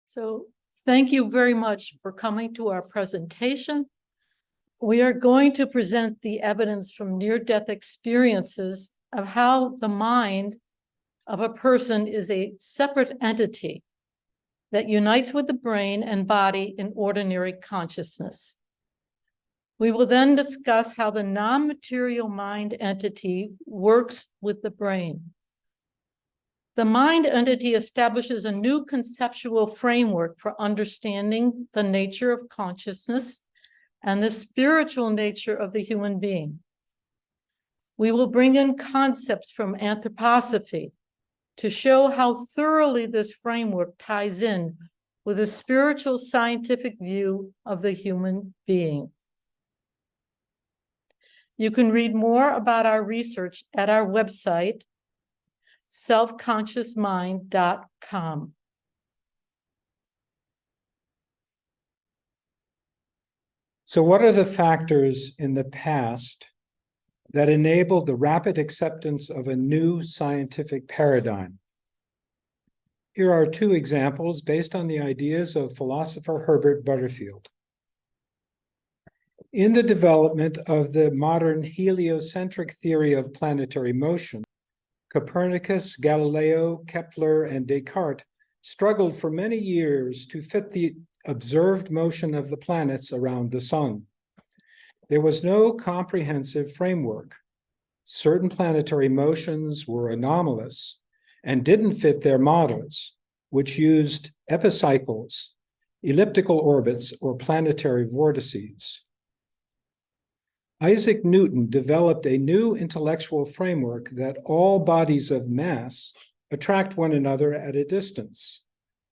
So thank you very much for coming to our presentation. We are going to present the evidence from near-death experiences of how the mind of a person is a separate entity that unites with the brain and body in ordinary consciousness. We will then discuss how the non-material mind entity works with the brain. The mind entity establishes a new conceptual framework for understanding the nature of consciousness and the spiritual nature of the human being. We will bring in concepts from anthroposophy to show how thoroughly this framework ties in with a spiritual scientific view of the human being. You can read more about our research at our website, selfconsciousmind.com. So what are the factors in the past that enabled the rapid acceptance of a new scientific paradigm? Here are two examples based on the ideas of philosopher Herbert Butterfield. In the development of the modern heliocentric theory of planetary motion, Copernicus, Galileo, Kepler, and Descartes struggled for many years to fit the observed motion of the planets around the sun. There was no comprehensive framework. Certain planetary motions were anomalous and didn't fit their models, which used epicycles, elliptical orbits, or planetary vortices. Isaac Newton developed a new intellectual framework that all bodies of mass attract one another at a distance,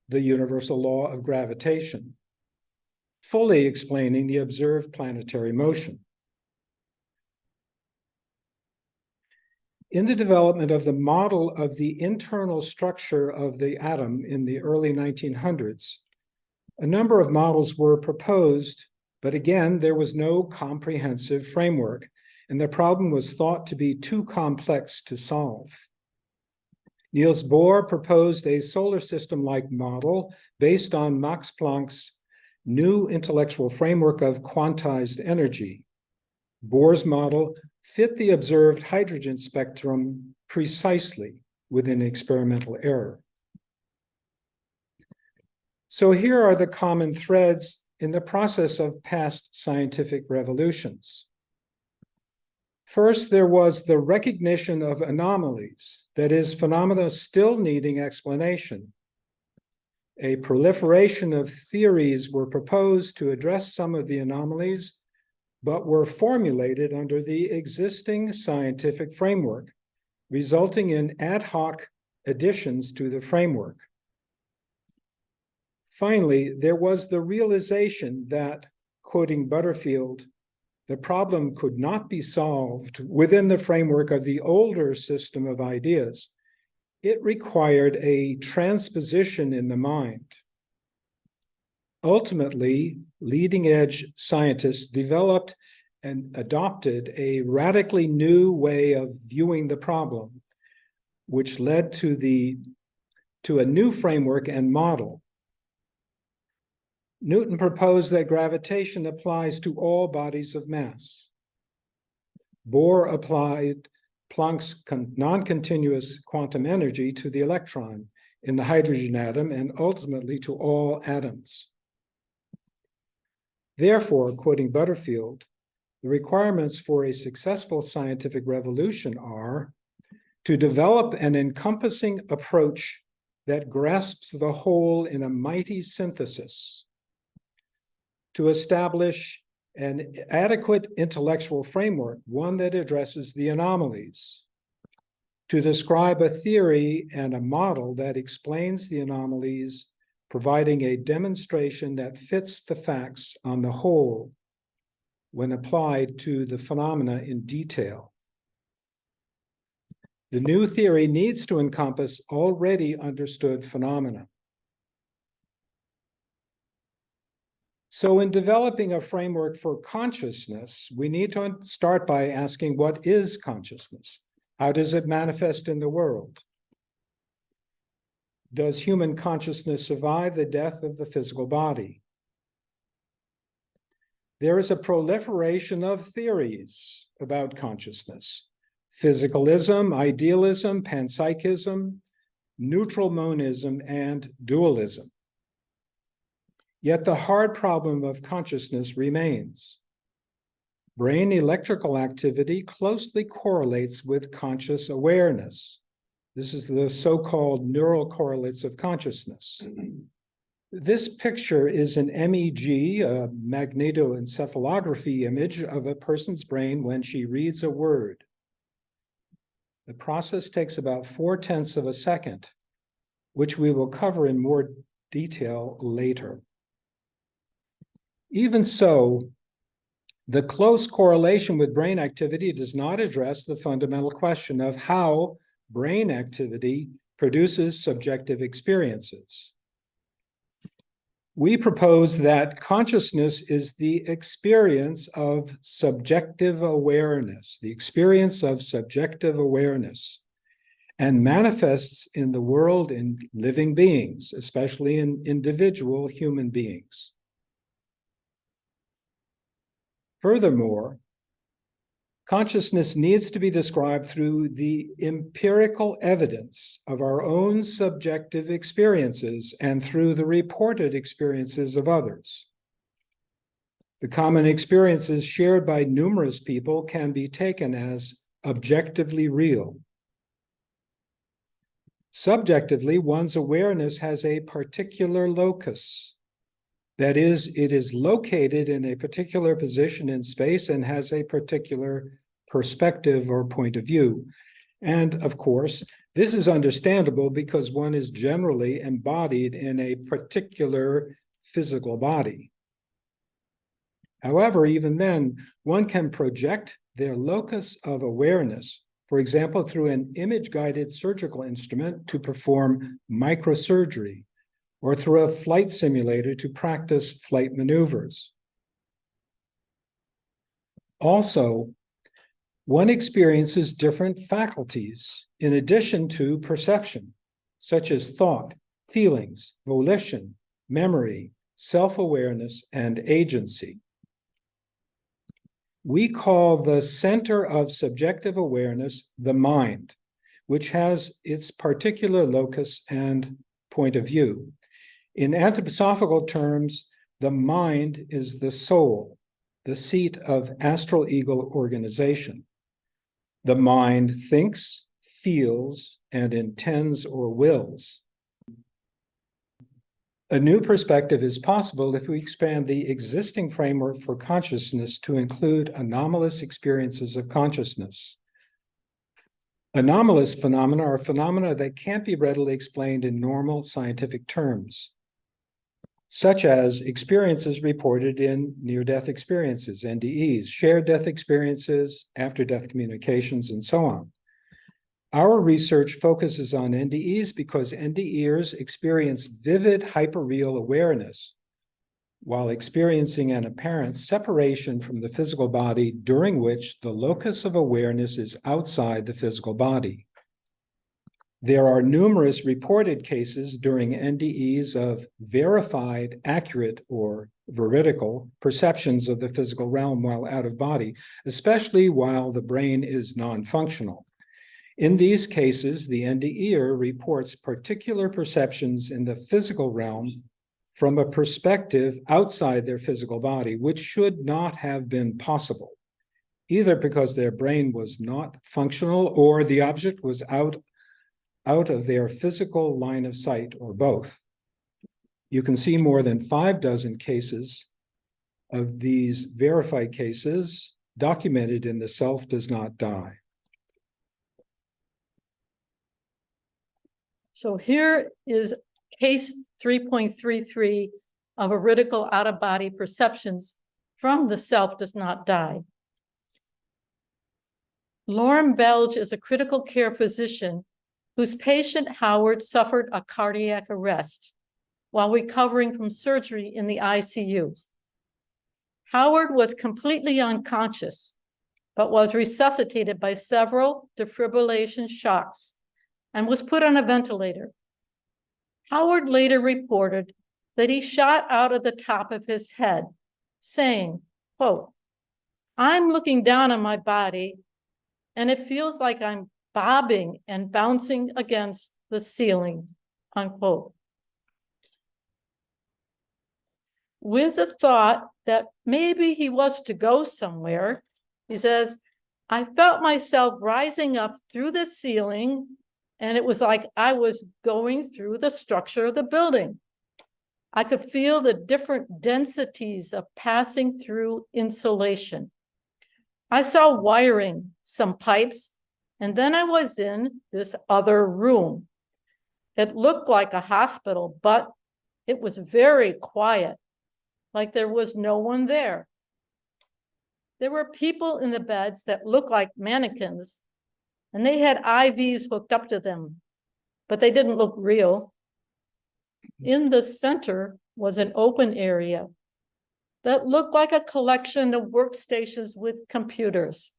the universal law of gravitation, fully explaining the observed planetary motion. In the development of the model of the internal structure of the atom in the early 1900s, a number of models were proposed, but again, there was no comprehensive framework, and the problem was thought to be too complex to solve. Niels Bohr proposed a solar system-like model based on Max Planck's new intellectual framework of quantized energy. Bohr's model fit the observed hydrogen spectrum precisely within experimental error. So here are the common threads in the process of past scientific revolutions. First, there was the recognition of anomalies, that is, phenomena still needing explanation. A proliferation of theories were proposed to address some of the anomalies, but were formulated under the existing scientific framework, resulting in ad hoc additions to the framework. Finally, there was the realization that, quoting Butterfield, the problem could not be solved within the framework of the older system of ideas. It required a transposition in the mind. Ultimately, leading-edge scientists developed and adopted a radically new way of viewing the problem, which led to a new framework and model. Newton proposed that gravitation applies to all bodies of mass. Bohr applied Planck's non-continuous quantum energy to the electron in the hydrogen atom and ultimately to all atoms. Therefore, quoting Butterfield, the requirements for a successful scientific revolution are to develop an encompassing approach that grasps the whole in a mighty synthesis, to establish an adequate intellectual framework, one that addresses the anomalies, to describe a theory and a model that explains the anomalies, providing a demonstration that fits the facts on the whole when applied to the phenomena in detail. The new theory needs to encompass already understood phenomena. So in developing a framework for consciousness, we need to start by asking, what is consciousness? How does it manifest in the world? Does human consciousness survive the death of the physical body? There is a proliferation of theories about consciousness: physicalism, idealism, panpsychism, neutral monism, and dualism. Yet the hard problem of consciousness remains. Brain electrical activity closely correlates with conscious awareness. This is the so-called neural correlates of consciousness. This picture is an MEG, a magnetoencephalography image of a person's brain when she reads a word. The process takes about 0.4 of a second, which we will cover in more detail later. Even so, the close correlation with brain activity does not address the fundamental question of how brain activity produces subjective experiences. We propose that consciousness is the experience of subjective awareness, and manifests in the world in living beings, especially in individual human beings. Furthermore, consciousness needs to be described through the empirical evidence of our own subjective experiences and through the reported experiences of others. The common experiences shared by numerous people can be taken as objectively real. Subjectively, one's awareness has a particular locus. That is, it is located in a particular position in space and has a particular perspective or point of view. And of course, this is understandable because one is generally embodied in a particular physical body. However, even then, one can project their locus of awareness, for example, through an image-guided surgical instrument to perform microsurgery, or through a flight simulator to practice flight maneuvers. Also, one experiences different faculties in addition to perception, such as thought, feelings, volition, memory, self-awareness, and agency. We call the center of subjective awareness the mind, which has its particular locus and point of view. In anthroposophical terms, the mind is the soul, the seat of astral ego organization. The mind thinks, feels, and intends or wills. A new perspective is possible if we expand the existing framework for consciousness to include anomalous experiences of consciousness. Anomalous phenomena are phenomena that can't be readily explained in normal scientific terms, such as experiences reported in near-death experiences, NDEs, shared death experiences, after-death communications, and so on. Our research focuses on NDEs because NDEers experience vivid hyperreal awareness while experiencing an apparent separation from the physical body during which the locus of awareness is outside the physical body. There are numerous reported cases during NDEs of verified, accurate, or veridical perceptions of the physical realm while out of body, especially while the brain is non-functional. In these cases, the NDEer reports particular perceptions in the physical realm from a perspective outside their physical body, which should not have been possible, either because their brain was not functional or the object was out of their physical line of sight, or both. You can see more than 6 cases of these verified cases documented in The Self Does Not Die. So here is case 3.33 of veridical out-of-body perceptions from The Self Does Not Die. Lauren Belge is a critical care physician whose patient Howard suffered a cardiac arrest while recovering from surgery in the ICU. Howard was completely unconscious, but was resuscitated by several defibrillation shocks and was put on a ventilator. Howard later reported that he shot out of the top of his head, saying, quote, "I'm looking down on my body and it feels like I'm bobbing and bouncing against the ceiling," unquote. With the thought that maybe he was to go somewhere, he says, "I felt myself rising up through the ceiling, and it was like I was going through the structure of the building. I could feel the different densities of passing through insulation. I saw wiring, some pipes, and then I was in this other room. It looked like a hospital, but it was very quiet, like there was no one there. There were people in the beds that looked like mannequins, and they had IVs hooked up to them, but they didn't look real. In the center was an open area that looked like a collection of workstations with computers.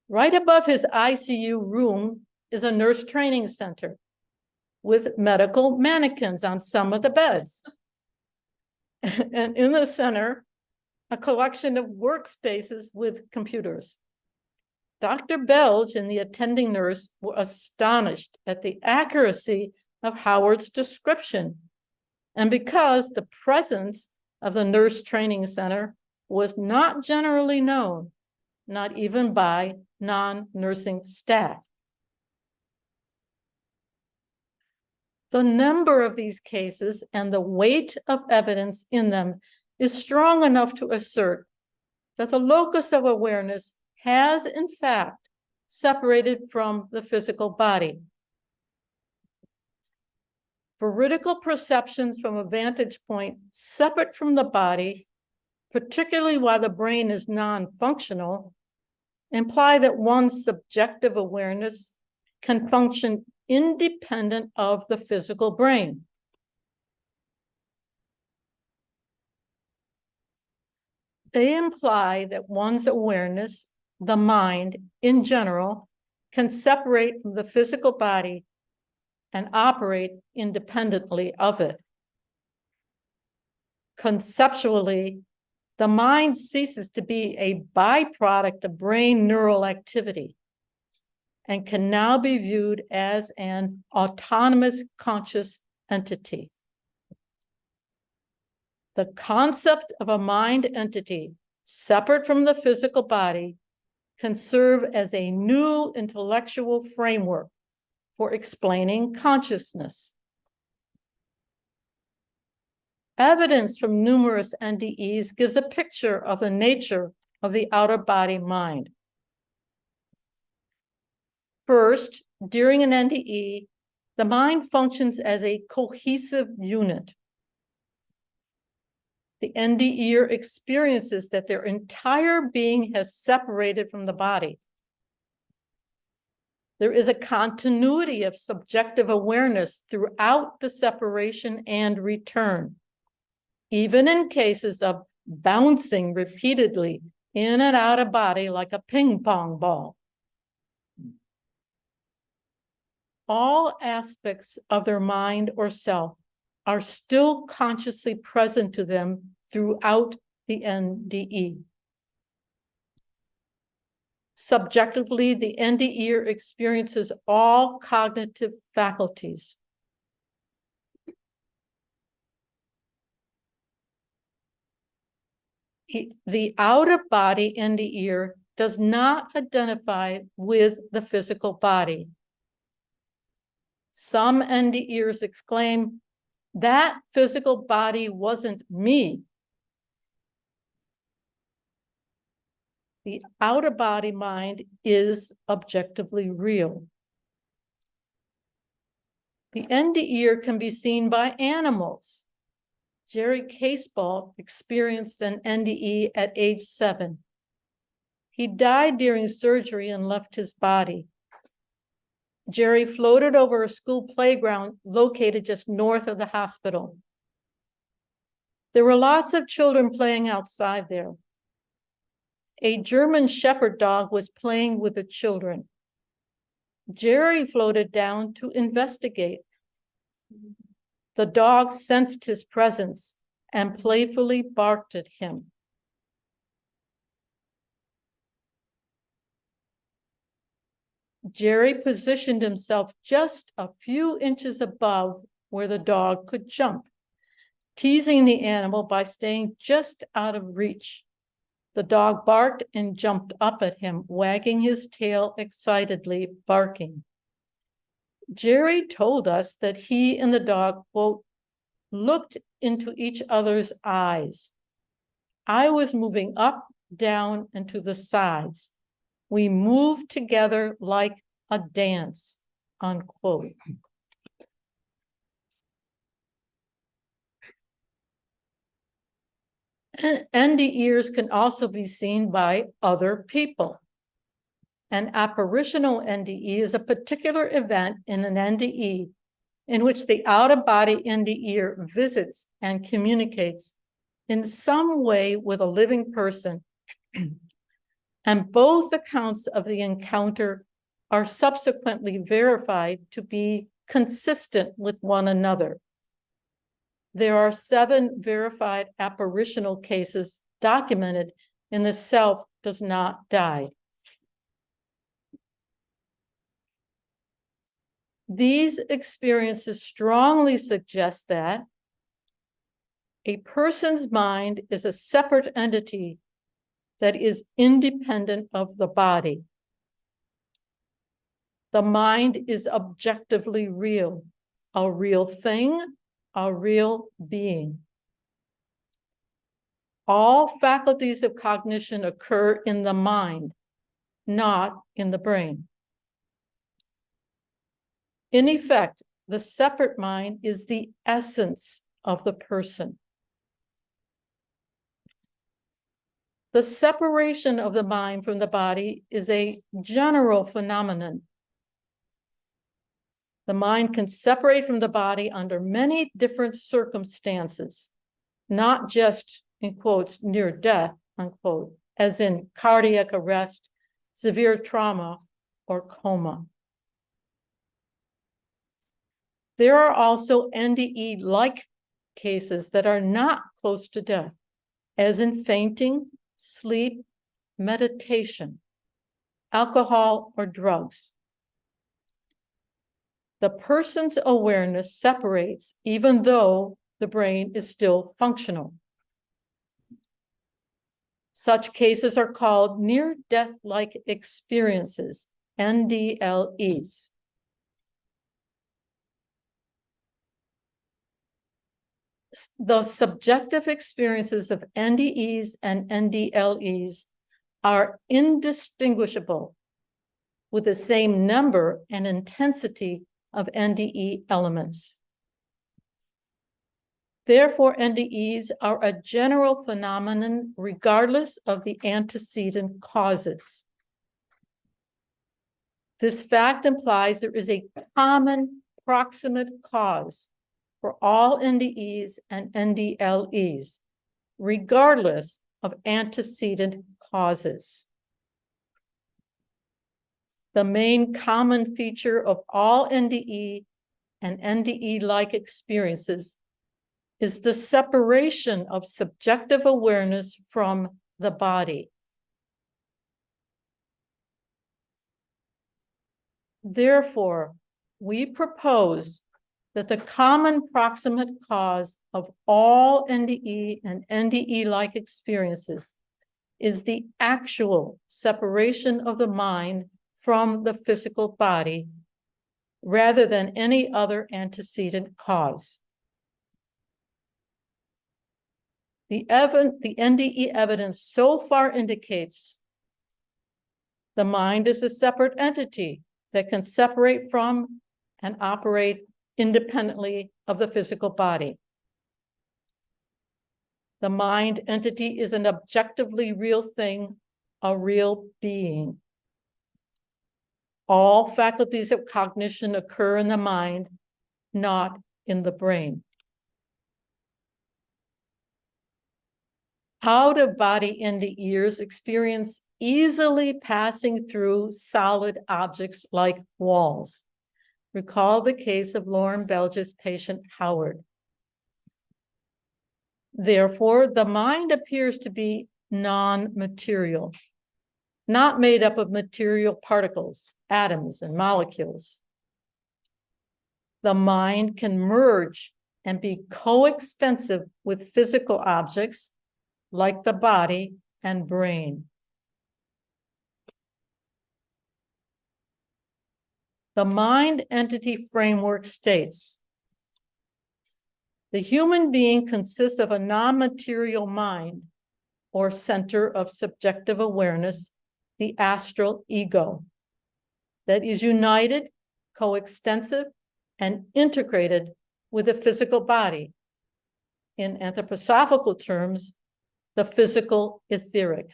Right above his ICU room is a nurse training center with medical mannequins on some of the beds. And in the center, a collection of workspaces with computers. Dr. Belge and the attending nurse were astonished at the accuracy of Howard's description, and because the presence of the nurse training center was not generally known, not even by non-nursing staff. The number of these cases and the weight of evidence in them is strong enough to assert that the locus of awareness has, in fact, separated from the physical body. Veridical perceptions from a vantage point separate from the body, particularly while the brain is non-functional, imply that one's subjective awareness can function independent of the physical brain. They imply that one's awareness, the mind in general, can separate from the physical body and operate independently of it. Conceptually, the mind ceases to be a byproduct of brain neural activity and can now be viewed as an autonomous conscious entity. The concept of a mind entity separate from the physical body can serve as a new intellectual framework for explaining consciousness. Evidence from numerous NDEs gives a picture of the nature of the outer body mind. First, during an NDE, the mind functions as a cohesive unit. The NDEer experiences that their entire being has separated from the body. There is a continuity of subjective awareness throughout the separation and return, even in cases of bouncing repeatedly in and out of body like a ping pong ball. All aspects of their mind or self are still consciously present to them throughout the NDE. Subjectively, the NDEer experiences all cognitive faculties. The out-of-body NDEer does not identify with the physical body. Some NDEers exclaim, "That physical body wasn't me." The out-of-body mind is objectively real. The NDEer can be seen by animals. Jerry Caseball experienced an NDE at age 7. He died during surgery and left his body. Jerry floated over a school playground located just north of the hospital. There were lots of children playing outside there. A German shepherd dog was playing with the children. Jerry floated down to investigate. The dog sensed his presence and playfully barked at him. Jerry positioned himself just a few inches above where the dog could jump, teasing the animal by staying just out of reach. The dog barked and jumped up at him, wagging his tail excitedly, barking. Jerry told us that he and the dog, quote, looked into each other's eyes. I was moving up, down, and to the sides. We moved together like a dance, unquote. NDEs can also be seen by other people. An apparitional NDE is a particular event in an NDE in which the out-of-body NDE visits and communicates in some way with a living person, and both accounts of the encounter are subsequently verified to be consistent with one another. There are 7 verified apparitional cases documented in The Self Does Not Die. These experiences strongly suggest that a person's mind is a separate entity that is independent of the body. The mind is objectively real, a real thing, a real being. All faculties of cognition occur in the mind, not in the brain. In effect, the separate mind is the essence of the person. The separation of the mind from the body is a general phenomenon. The mind can separate from the body under many different circumstances, not just, in quotes, near death, unquote, as in cardiac arrest, severe trauma, or coma. There are also NDE-like cases that are not close to death, as in fainting, sleep, meditation, alcohol, or drugs. The person's awareness separates even though the brain is still functional. Such cases are called near-death-like experiences, NDLEs. The subjective experiences of NDEs and NDLEs are indistinguishable with the same number and intensity of NDE elements. Therefore, NDEs are a general phenomenon regardless of the antecedent causes. This fact implies there is a common proximate cause for all NDEs and NDLEs, regardless of antecedent causes. The main common feature of all NDE and NDE-like experiences is the separation of subjective awareness from the body. Therefore, we propose that the common proximate cause of all NDE and NDE-like experiences is the actual separation of the mind from the physical body, rather than any other antecedent cause. The NDE evidence so far indicates the mind is a separate entity that can separate from and operate independently of the physical body. The mind entity is an objectively real thing, a real being. All faculties of cognition occur in the mind, not in the brain. Out-of-body NDEs experience easily passing through solid objects like walls. Recall the case of Lauren Belge's patient Howard. Therefore, the mind appears to be non-material, not made up of material particles, atoms, and molecules. The mind can merge and be coextensive with physical objects like the body and brain. The mind entity framework states, the human being consists of a non-material mind or center of subjective awareness, the astral ego, that is united, coextensive, and integrated with the physical body. In anthroposophical terms, the physical etheric.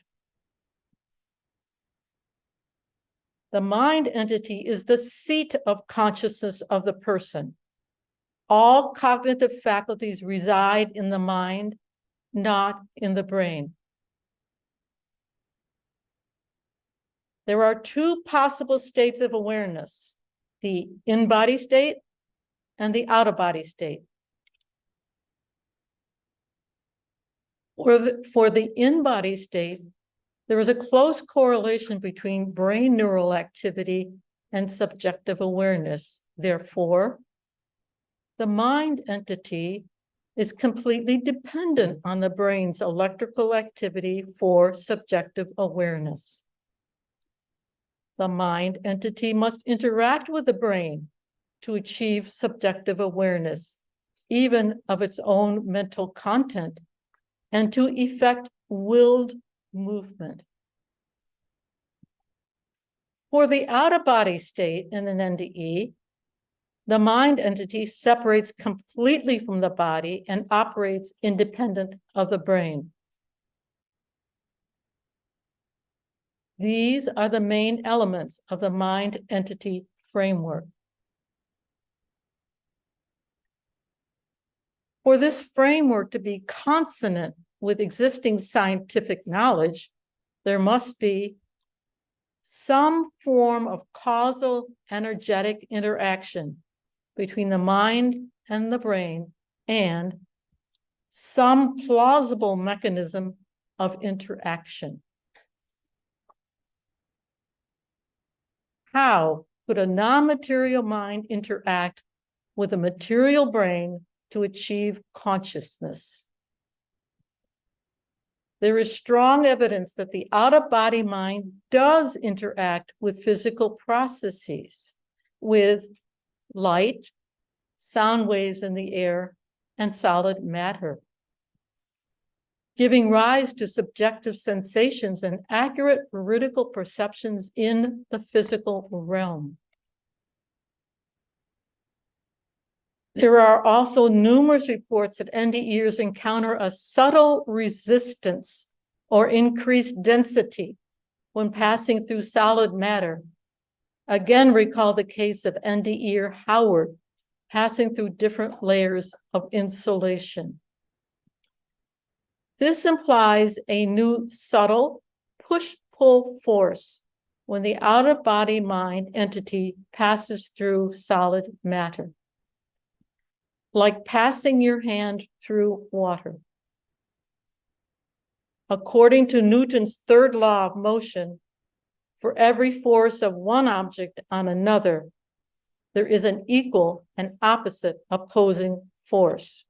The mind entity is the seat of consciousness of the person. All cognitive faculties reside in the mind, not in the brain. There are two possible states of awareness, the in-body state and the out-of-body state. For the in-body state, there is a close correlation between brain neural activity and subjective awareness. Therefore, the mind entity is completely dependent on the brain's electrical activity for subjective awareness. The mind entity must interact with the brain to achieve subjective awareness, even of its own mental content, and to effect willed movement. For the out-of-body state in an NDE, the mind entity separates completely from the body and operates independent of the brain. These are the main elements of the mind entity framework. For this framework to be consonant with existing scientific knowledge, there must be some form of causal energetic interaction between the mind and the brain, and some plausible mechanism of interaction. How could a non-material mind interact with a material brain to achieve consciousness? There is strong evidence that the out-of-body mind does interact with physical processes, with light, sound waves in the air, and solid matter, giving rise to subjective sensations and accurate veridical perceptions in the physical realm. There are also numerous reports that NDEs encounter a subtle resistance or increased density when passing through solid matter. Again, recall the case of NDE Howard passing through different layers of insulation. This implies a new subtle push-pull force when the out-of-body mind entity passes through solid matter, like passing your hand through water. According to Newton's third law of motion, for every force of one object on another, there is an equal and opposite opposing force.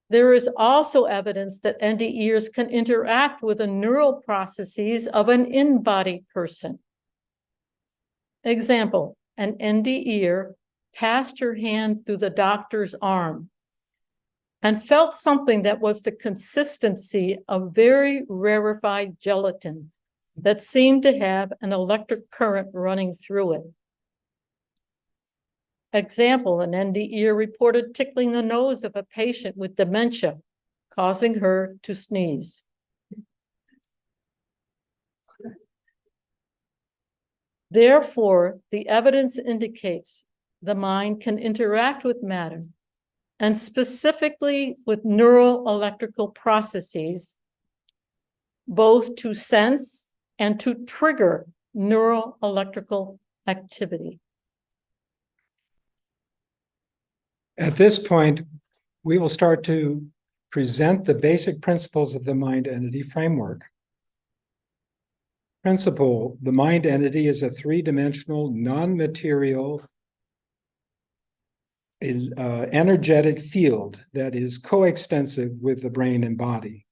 There is also evidence that NDEs can interact with the neural processes of an in-body person. Example, an NDE passed her hand through the doctor's arm and felt something that was the consistency of very rarefied gelatin that seemed to have an electric current running through it. Example, an NDE reported tickling the nose of a patient with dementia, causing her to sneeze. Therefore, the evidence indicates the mind can interact with matter, and specifically with neural electrical processes, both to sense and to trigger neuroelectrical activity. At this point, we will start to present the basic principles of the mind entity framework. Principle, the mind entity is a three-dimensional, non-material, energetic field that is coextensive with the brain and body.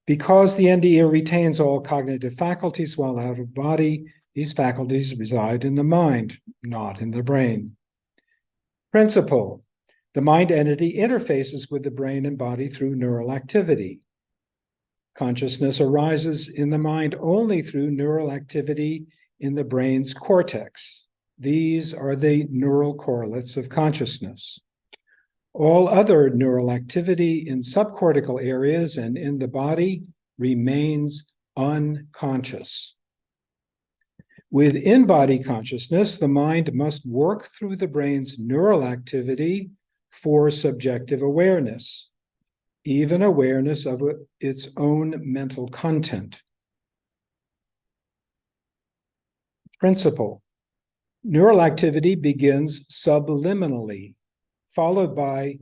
Because the NDE retains all cognitive faculties while out of body, these faculties reside in the mind, not in the brain. Principle, the mind entity interfaces with the brain and body through neural activity. Consciousness arises in the mind only through neural activity in the brain's cortex. These are the neural correlates of consciousness. All other neural activity in subcortical areas and in the body remains unconscious. With in-body consciousness, the mind must work through the brain's neural activity for subjective awareness, even awareness of its own mental content. Principle, neural activity begins subliminally, followed by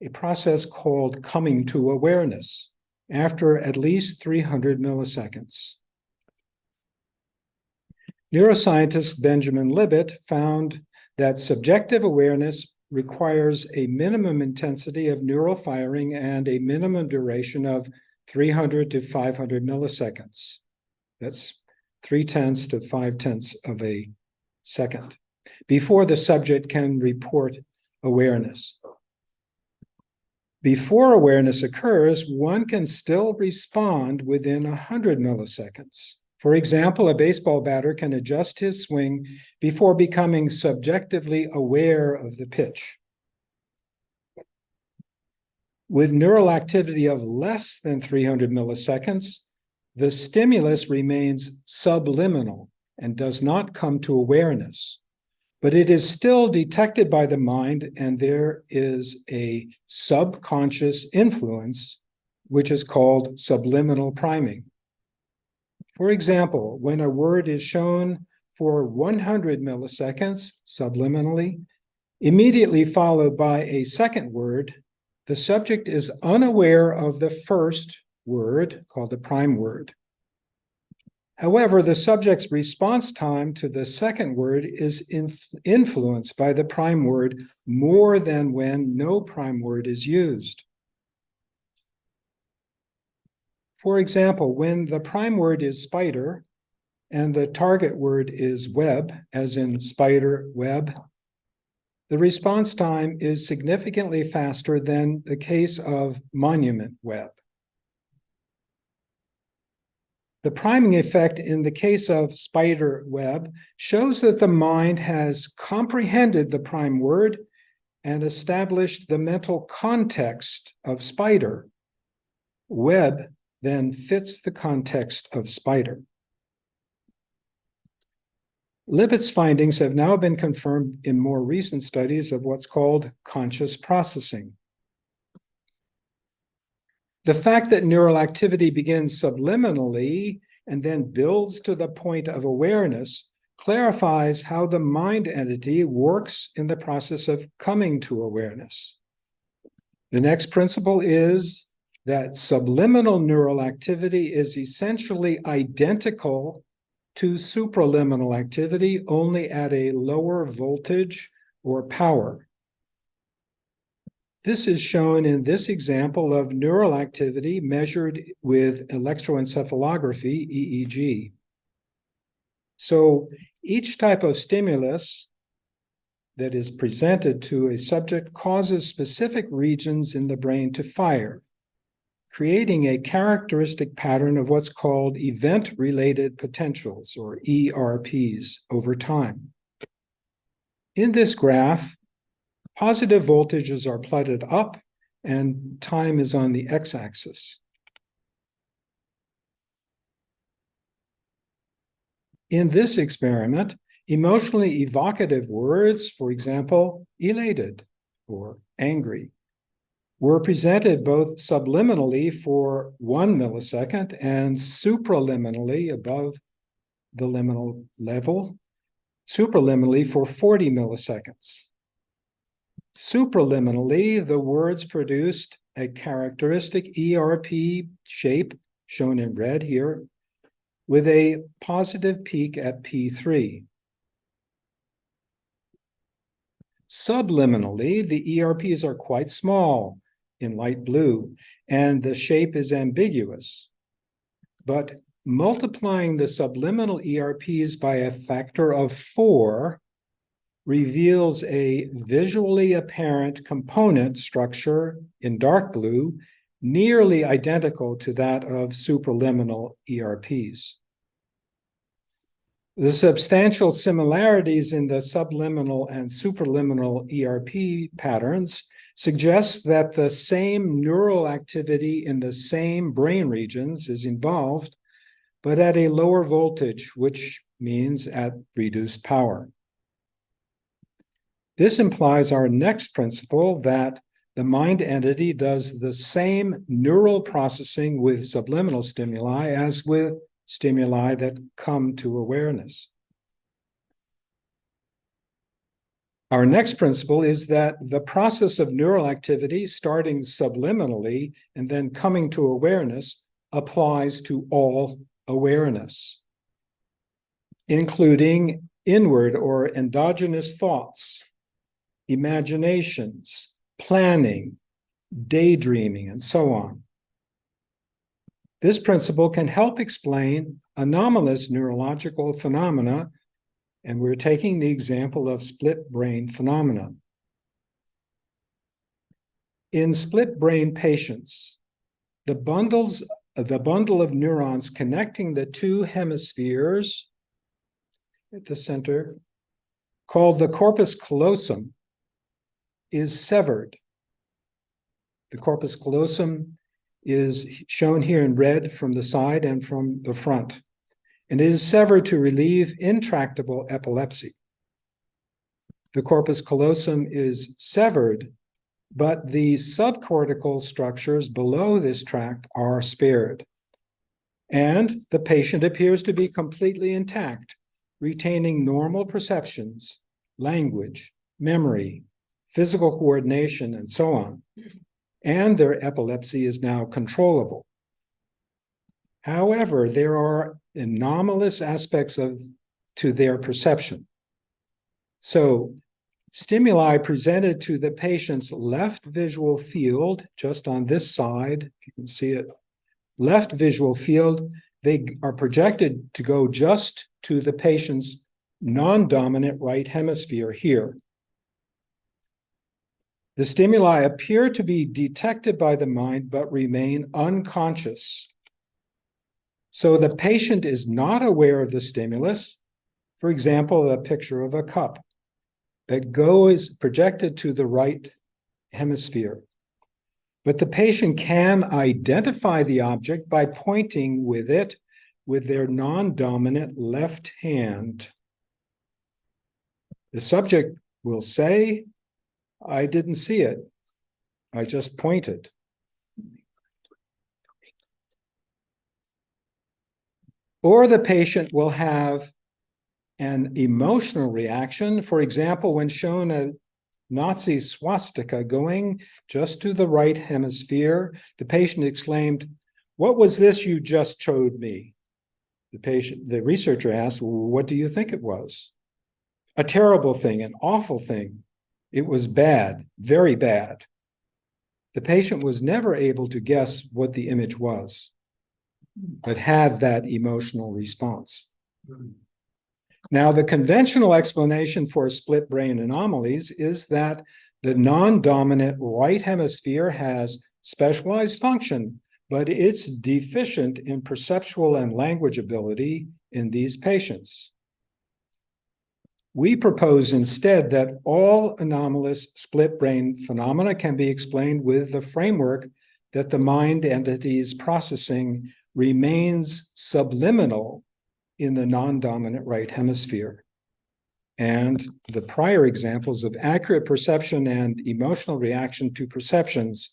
a process called coming to awareness after at least 300 milliseconds. Neuroscientist Benjamin Libet found that subjective awareness requires a minimum intensity of neural firing and a minimum duration of 300 to 500 milliseconds. That's 0.3 to 0.5 of a second before the subject can report awareness. Before awareness occurs, one can still respond within 100 milliseconds. For example, a baseball batter can adjust his swing before becoming subjectively aware of the pitch. With neural activity of less than 300 milliseconds, the stimulus remains subliminal and does not come to awareness, but it is still detected by the mind, and there is a subconscious influence, which is called subliminal priming. For example, when a word is shown for 100 milliseconds subliminally, immediately followed by a second word, the subject is unaware of the first word, called the prime word. However, the subject's response time to the second word is influenced by the prime word more than when no prime word is used. For example, when the prime word is spider and the target word is web, as in spider, web, the response time is significantly faster than the case of monument web. The priming effect in the case of spider web shows that the mind has comprehended the prime word and established the mental context of spider. Web then fits the context of spider. Libet's findings have now been confirmed in more recent studies of what's called conscious processing. The fact that neural activity begins subliminally and then builds to the point of awareness clarifies how the mind entity works in the process of coming to awareness. The next principle is that subliminal neural activity is essentially identical to supraliminal activity, only at a lower voltage or power. This is shown in this example of neural activity measured with electroencephalography, EEG. So each type of stimulus that is presented to a subject causes specific regions in the brain to fire, creating a characteristic pattern of what's called event-related potentials, or ERPs, over time. In this graph, positive voltages are plotted up and time is on the x-axis. In this experiment, emotionally evocative words, for example, elated or angry, were presented both subliminally for 1 millisecond and supraliminally above the liminal level, supraliminally for 40 milliseconds. Supraliminally, the words produced a characteristic ERP shape, shown in red here, with a positive peak at P3. Subliminally, the ERPs are quite small, in light blue, and the shape is ambiguous. But multiplying the subliminal ERPs by a factor of 4 reveals a visually apparent component structure in dark blue, nearly identical to that of supraliminal ERPs. The substantial similarities in the subliminal and supraliminal ERP patterns suggests that the same neural activity in the same brain regions is involved, but at a lower voltage, which means at reduced power. This implies our next principle that the mind entity does the same neural processing with subliminal stimuli as with stimuli that come to awareness. Our next principle is that the process of neural activity, starting subliminally and then coming to awareness, applies to all awareness, including inward or endogenous thoughts, imaginations, planning, daydreaming, and so on. This principle can help explain anomalous neurological phenomena, and we're taking the example of split brain phenomena. In split brain patients, the bundle of neurons connecting the two hemispheres at the center, called the corpus callosum, is severed. The corpus callosum is shown here in red from the side and from the front, and it is severed to relieve intractable epilepsy. The corpus callosum is severed, but the subcortical structures below this tract are spared, and the patient appears to be completely intact, retaining normal perceptions, language, memory, physical coordination, and so on. And their epilepsy is now controllable. However, there are anomalous aspects to their perception. So, stimuli presented to the patient's left visual field, just on this side, if you can see it, left visual field, they are projected to go just to the patient's non-dominant right hemisphere here. The stimuli appear to be detected by the mind, but remain unconscious. So the patient is not aware of the stimulus. For example, a picture of a cup that goes projected to the right hemisphere. But the patient can identify the object by pointing with it with their non-dominant left hand. The subject will say, "I didn't see it. I just pointed." Or the patient will have an emotional reaction. For example, when shown a Nazi swastika going just to the right hemisphere, the patient exclaimed, "What was this you just showed me?" The researcher asked, "Well, what do you think it was?" "A terrible thing, an awful thing. It was bad, very bad." The patient was never able to guess what the image was, but had that emotional response. Now, the conventional explanation for split brain anomalies is that the non-dominant right hemisphere has specialized function, but it's deficient in perceptual and language ability in these patients. We propose instead that all anomalous split brain phenomena can be explained with the framework that the mind entity's processing remains subliminal in the non-dominant right hemisphere. And the prior examples of accurate perception and emotional reaction to perceptions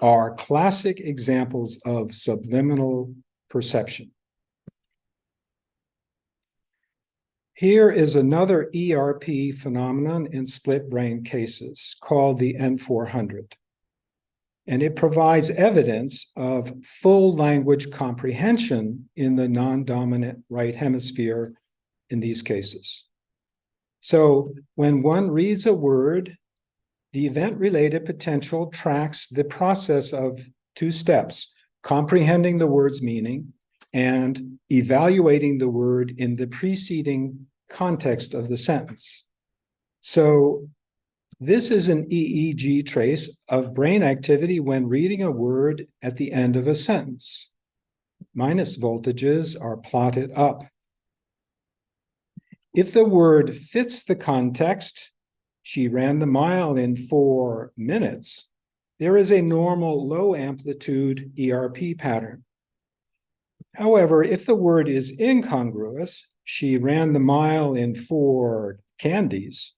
are classic examples of subliminal perception. Here is another ERP phenomenon in split brain cases called the N400. And it provides evidence of full language comprehension in the non-dominant right hemisphere in these cases. So when one reads a word, the event-related potential tracks the process of two steps: comprehending the word's meaning and evaluating the word in the preceding context of the sentence. So this is an EEG trace of brain activity when reading a word at the end of a sentence. Minus voltages are plotted up. If the word fits the context, she ran the mile in 4 minutes, there is a normal low amplitude ERP pattern. However, if the word is incongruous, she ran the mile in 4 candies,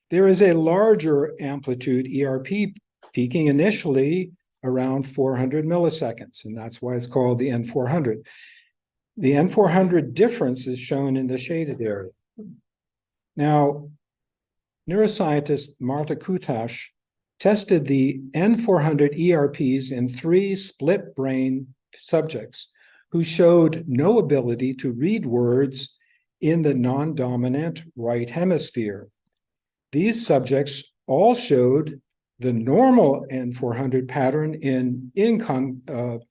there is a larger amplitude ERP peaking initially around 400 milliseconds, and that's why it's called the N400. The N400 difference is shown in the shaded area. Now, neuroscientist Marta Kutash tested the N400 ERPs in 3 split brain subjects who showed no ability to read words in the non-dominant right hemisphere. These subjects all showed the normal N400 pattern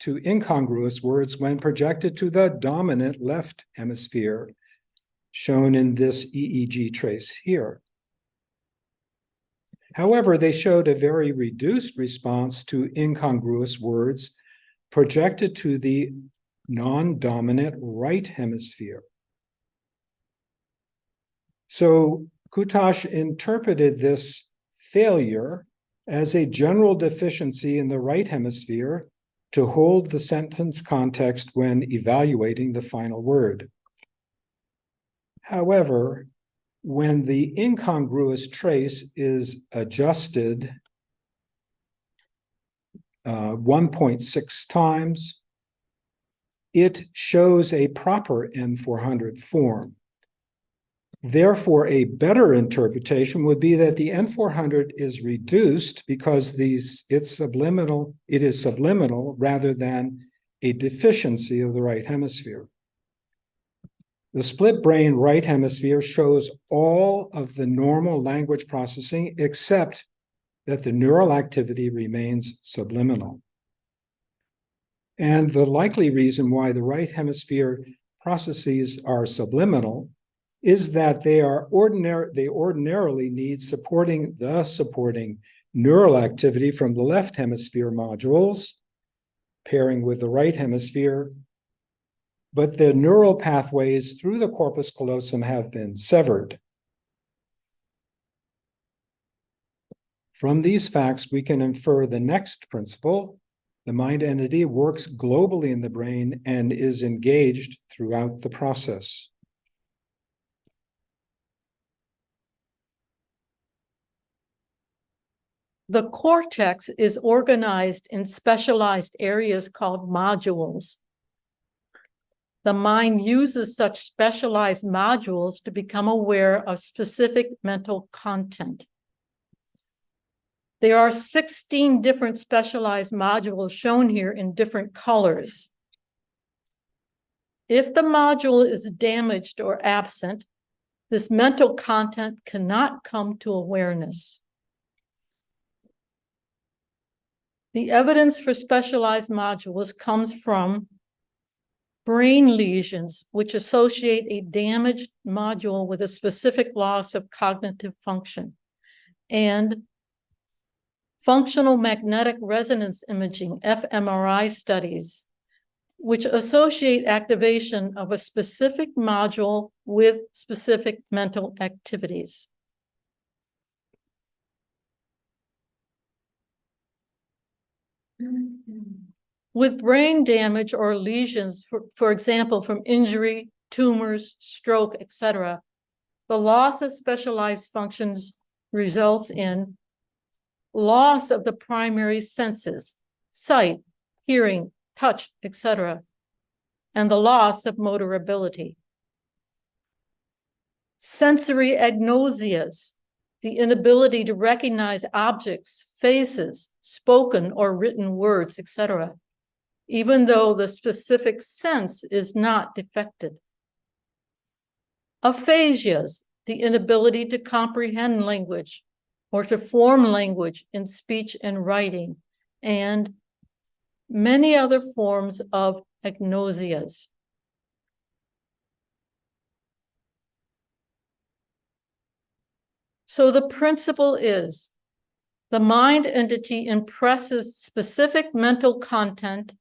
to incongruous words when projected to the dominant left hemisphere, shown in this EEG trace here. However, they showed a very reduced response to incongruous words projected to the non-dominant right hemisphere. So Kutash interpreted this failure as a general deficiency in the right hemisphere to hold the sentence context when evaluating the final word. However, when the incongruous trace is adjusted 1.6 times, it shows a proper N400 form. Therefore, a better interpretation would be that the N400 is reduced because it is subliminal rather than a deficiency of the right hemisphere. The split brain right hemisphere shows all of the normal language processing except that the neural activity remains subliminal. And the likely reason why the right hemisphere processes are subliminal is that they ordinarily need supporting neural activity from the left hemisphere modules, pairing with the right hemisphere, but the neural pathways through the corpus callosum have been severed. From these facts, we can infer the next principle: the mind entity works globally in the brain and is engaged throughout the process. The cortex is organized in specialized areas called modules. The mind uses such specialized modules to become aware of specific mental content. There are 16 different specialized modules shown here in different colors. If the module is damaged or absent, this mental content cannot come to awareness. The evidence for specialized modules comes from brain lesions, which associate a damaged module with a specific loss of cognitive function, and functional magnetic resonance imaging, fMRI studies, which associate activation of a specific module with specific mental activities. With brain damage or lesions, for example, from injury, tumors, stroke, etc., the loss of specialized functions results in loss of the primary senses, sight, hearing, touch, etc., and the loss of motor ability. Sensory agnosias, the inability to recognize objects, faces, spoken or written words, etc., even though the specific sense is not defected. Aphasias, the inability to comprehend language or to form language in speech and writing, and many other forms of agnosias. So the principle is the mind entity impresses specific mental content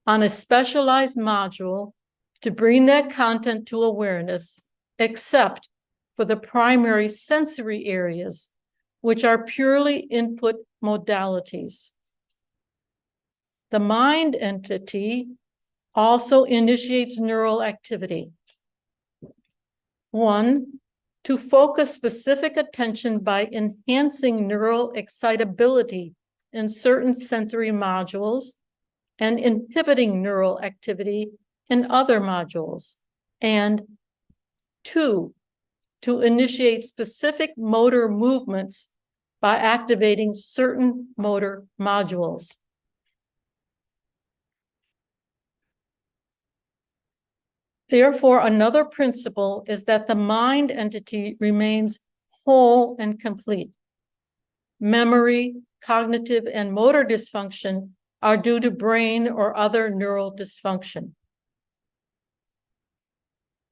on a specialized module to bring that content to awareness, except for the primary sensory areas, which are purely input modalities. The mind entity also initiates neural activity. 1, to focus specific attention by enhancing neural excitability in certain sensory modules and inhibiting neural activity in other modules. And 2, to initiate specific motor movements by activating certain motor modules. Therefore, another principle is that the mind entity remains whole and complete. Memory, cognitive, and motor dysfunction are due to brain or other neural dysfunction.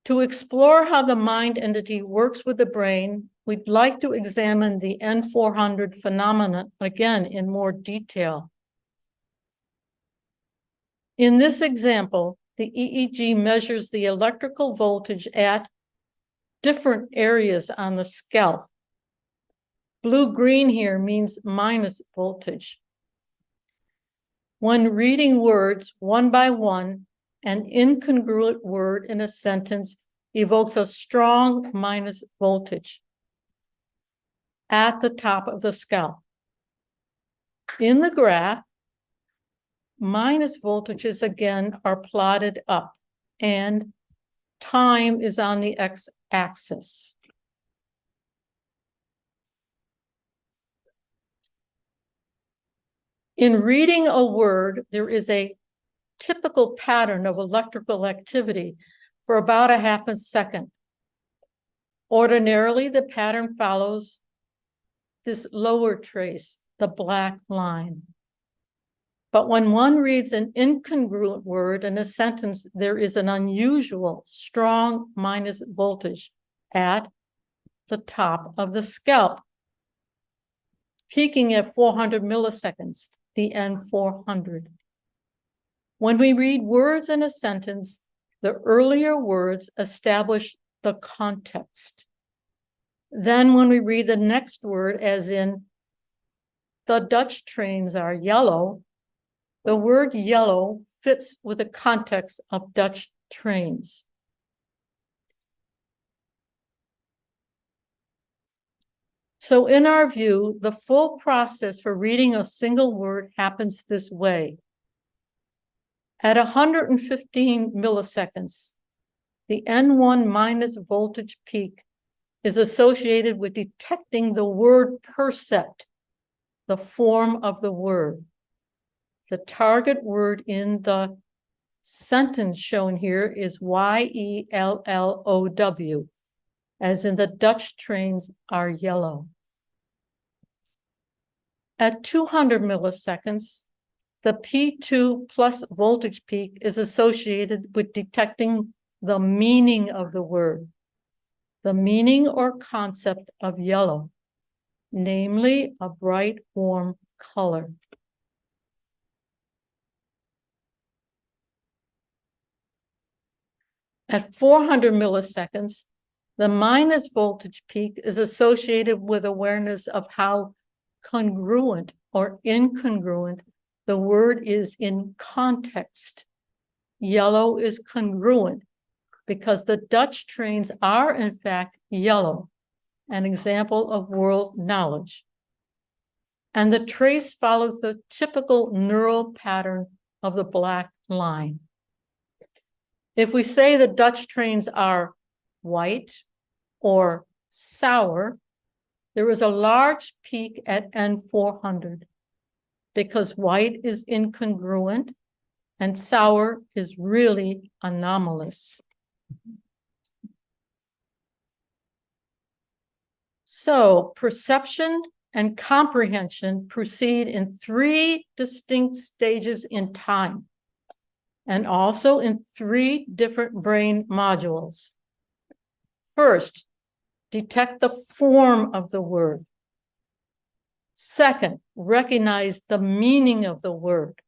To explore how the mind entity works with the brain, we'd like to examine the N400 phenomenon again in more detail. In this example, the EEG measures the electrical voltage at different areas on the scalp. Blue-green here means minus voltage. When reading words one by one, an incongruent word in a sentence evokes a strong minus voltage at the top of the scalp. In the graph, minus voltages again are plotted up, and time is on the x-axis. In reading a word, there is a typical pattern of electrical activity for about a half a second. Ordinarily, the pattern follows this lower trace, the black line. But when one reads an incongruent word in a sentence, there is an unusual strong minus voltage at the top of the scalp, peaking at 400 milliseconds, the N400. When we read words in a sentence, the earlier words establish the context. Then when we read the next word, as in, the Dutch trains are yellow, the word yellow fits with the context of Dutch trains. So in our view, the full process for reading a single word happens this way. At 115 milliseconds, the N1 minus voltage peak is associated with detecting the word percept, the form of the word. The target word in the sentence shown here is YELLOW, as in the Dutch trains are yellow. At 200 milliseconds, the P2 plus voltage peak is associated with detecting the meaning of the word, the meaning or concept of yellow, namely a bright, warm color. At 400 milliseconds, the minus voltage peak is associated with awareness of how congruent or incongruent the word is in context. Yellow is congruent because the Dutch trains are in fact yellow, an example of world knowledge. and the trace follows the typical neural pattern of the black line. If we say the Dutch trains are white or sour, there is a large peak at N400 because white is incongruent and sour is really anomalous. So perception and comprehension proceed in 3 distinct stages in time, and also in 3 different brain modules. First, detect the form of the word. Second, recognize the meaning of the word.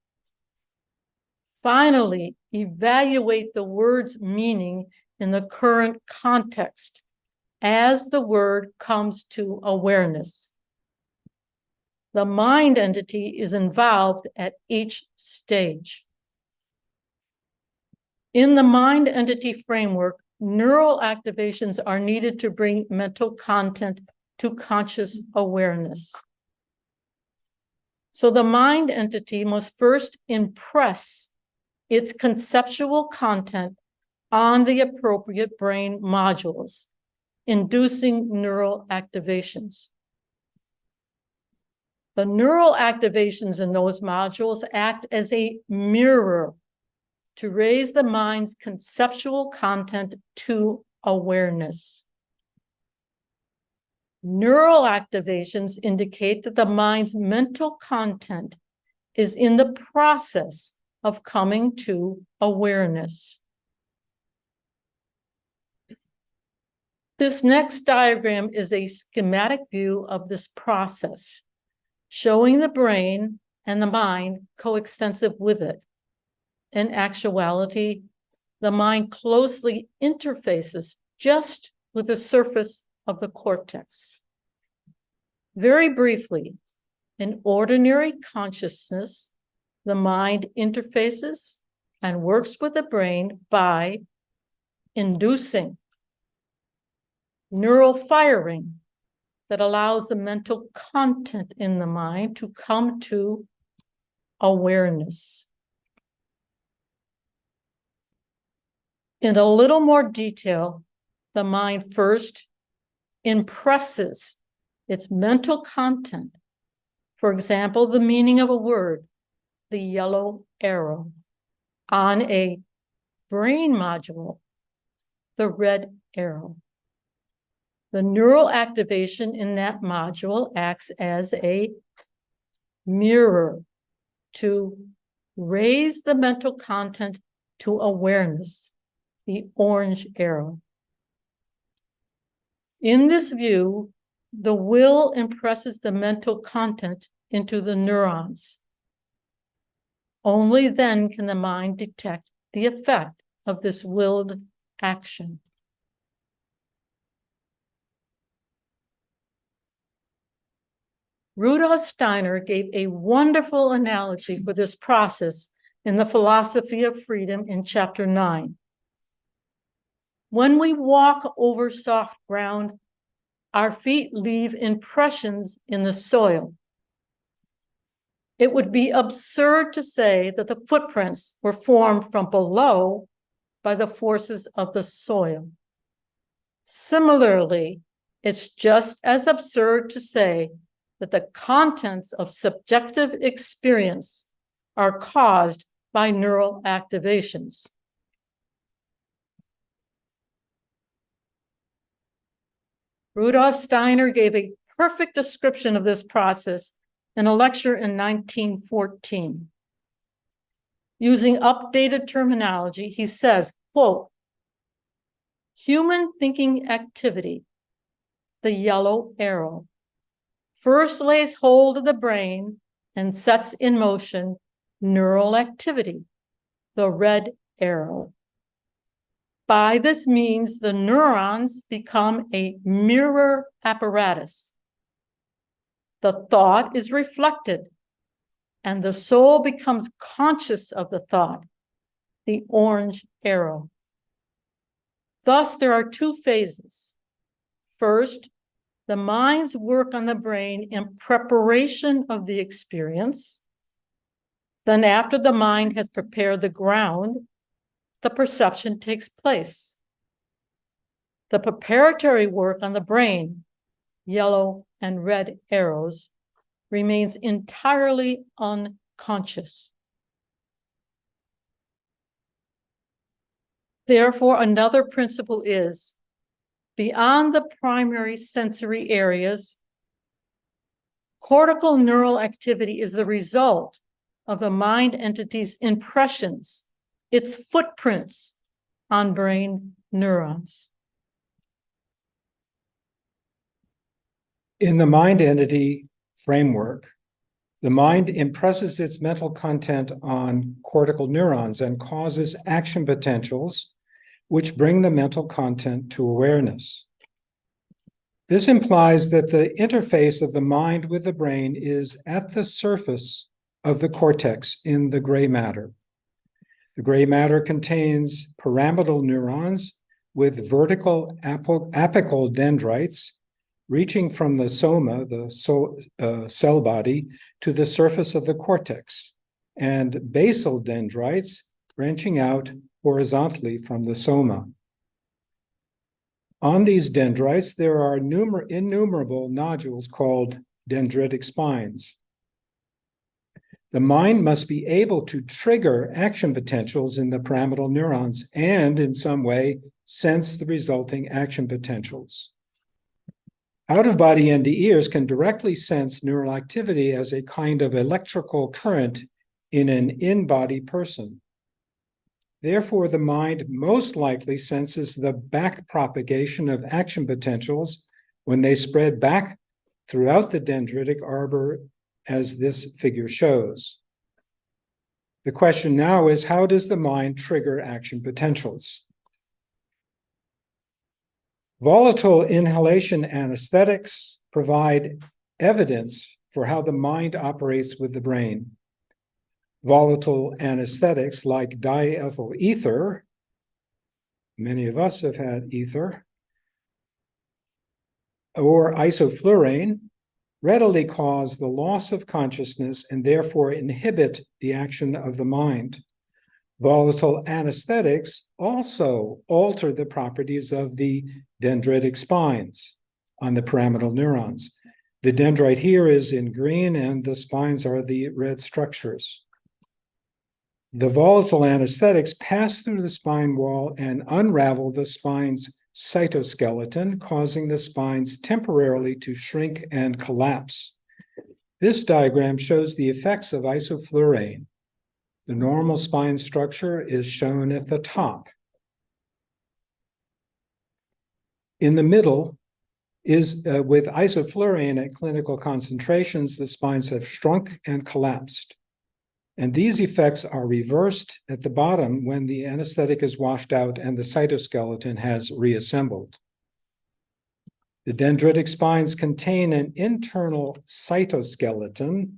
Finally, evaluate the word's meaning in the current context as the word comes to awareness. The mind entity is involved at each stage. In the mind entity framework, neural activations are needed to bring mental content to conscious awareness. So the mind entity must first impress its conceptual content on the appropriate brain modules, inducing neural activations. The neural activations in those modules act as a mirror to raise the mind's conceptual content to awareness. Neural activations indicate that the mind's mental content is in the process of coming to awareness. This next diagram is a schematic view of this process, showing the brain and the mind coextensive with it. In actuality, the mind closely interfaces just with the surface of the cortex. Very briefly, in ordinary consciousness, the mind interfaces and works with the brain by inducing neural firing that allows the mental content in the mind to come to awareness. In a little more detail, the mind first impresses its mental content. For example, the meaning of a word, the yellow arrow, on a brain module, the red arrow. The neural activation in that module acts as a mirror to raise the mental content to awareness, the orange arrow. In this view, the will impresses the mental content into the neurons. Only then can the mind detect the effect of this willed action. Rudolf Steiner gave a wonderful analogy for this process in The Philosophy of Freedom in chapter 9. When we walk over soft ground, our feet leave impressions in the soil. It would be absurd to say that the footprints were formed from below by the forces of the soil. Similarly, it's just as absurd to say that the contents of subjective experience are caused by neural activations. Rudolf Steiner gave a perfect description of this process in a lecture in 1914. Using updated terminology, he says, quote, "Human thinking activity, the yellow arrow, first lays hold of the brain and sets in motion neural activity, the red arrow. By this means, the neurons become a mirror apparatus. The thought is reflected, and the soul becomes conscious of the thought, the orange arrow. Thus, there are 2 phases. First, the mind's work on the brain in preparation of the experience. Then after the mind has prepared the ground, the perception takes place. The preparatory work on the brain, yellow and red arrows, remains entirely unconscious. Therefore, another principle is, beyond the primary sensory areas, cortical neural activity is the result of the mind entity's impressions, its footprints on brain neurons. In the mind entity framework, the mind impresses its mental content on cortical neurons and causes action potentials, which bring the mental content to awareness. This implies that the interface of the mind with the brain is at the surface of the cortex in the gray matter. The gray matter contains pyramidal neurons with vertical apical dendrites reaching from the soma, the cell body, to the surface of the cortex, and basal dendrites branching out horizontally from the soma. On these dendrites, there are innumerable nodules called dendritic spines. The mind must be able to trigger action potentials in the pyramidal neurons and, in some way, sense the resulting action potentials. Out-of-body NDEs can directly sense neural activity as a kind of electrical current in an in-body person. Therefore, the mind most likely senses the back propagation of action potentials when they spread back throughout the dendritic arbor, as this figure shows. The question now is, how does the mind trigger action potentials? Volatile inhalation anesthetics provide evidence for how the mind operates with the brain. Volatile anesthetics like diethyl ether, many of us have had ether, or isoflurane, readily cause the loss of consciousness and therefore inhibit the action of the mind. Volatile anesthetics also alter the properties of the dendritic spines on the pyramidal neurons. The dendrite here is in green and the spines are the red structures. The volatile anesthetics pass through the spine wall and unravel the spine's cytoskeleton, causing the spines temporarily to shrink and collapse. This diagram shows the effects of isoflurane. The normal spine structure is shown at the top. In the middle is with isoflurane at clinical concentrations, the spines have shrunk and collapsed. And these effects are reversed at the bottom when the anesthetic is washed out and the cytoskeleton has reassembled. The dendritic spines contain an internal cytoskeleton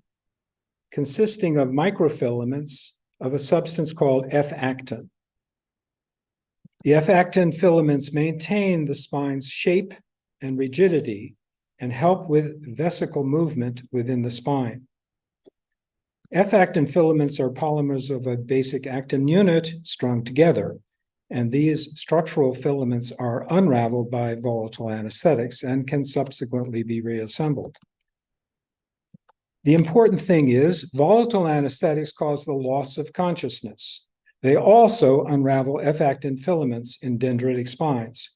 consisting of microfilaments of a substance called F-actin. The F-actin filaments maintain the spine's shape and rigidity and help with vesicle movement within the spine. F-actin filaments are polymers of a basic actin unit strung together, and these structural filaments are unraveled by volatile anesthetics and can subsequently be reassembled. The important thing is, volatile anesthetics cause the loss of consciousness. They also unravel F-actin filaments in dendritic spines.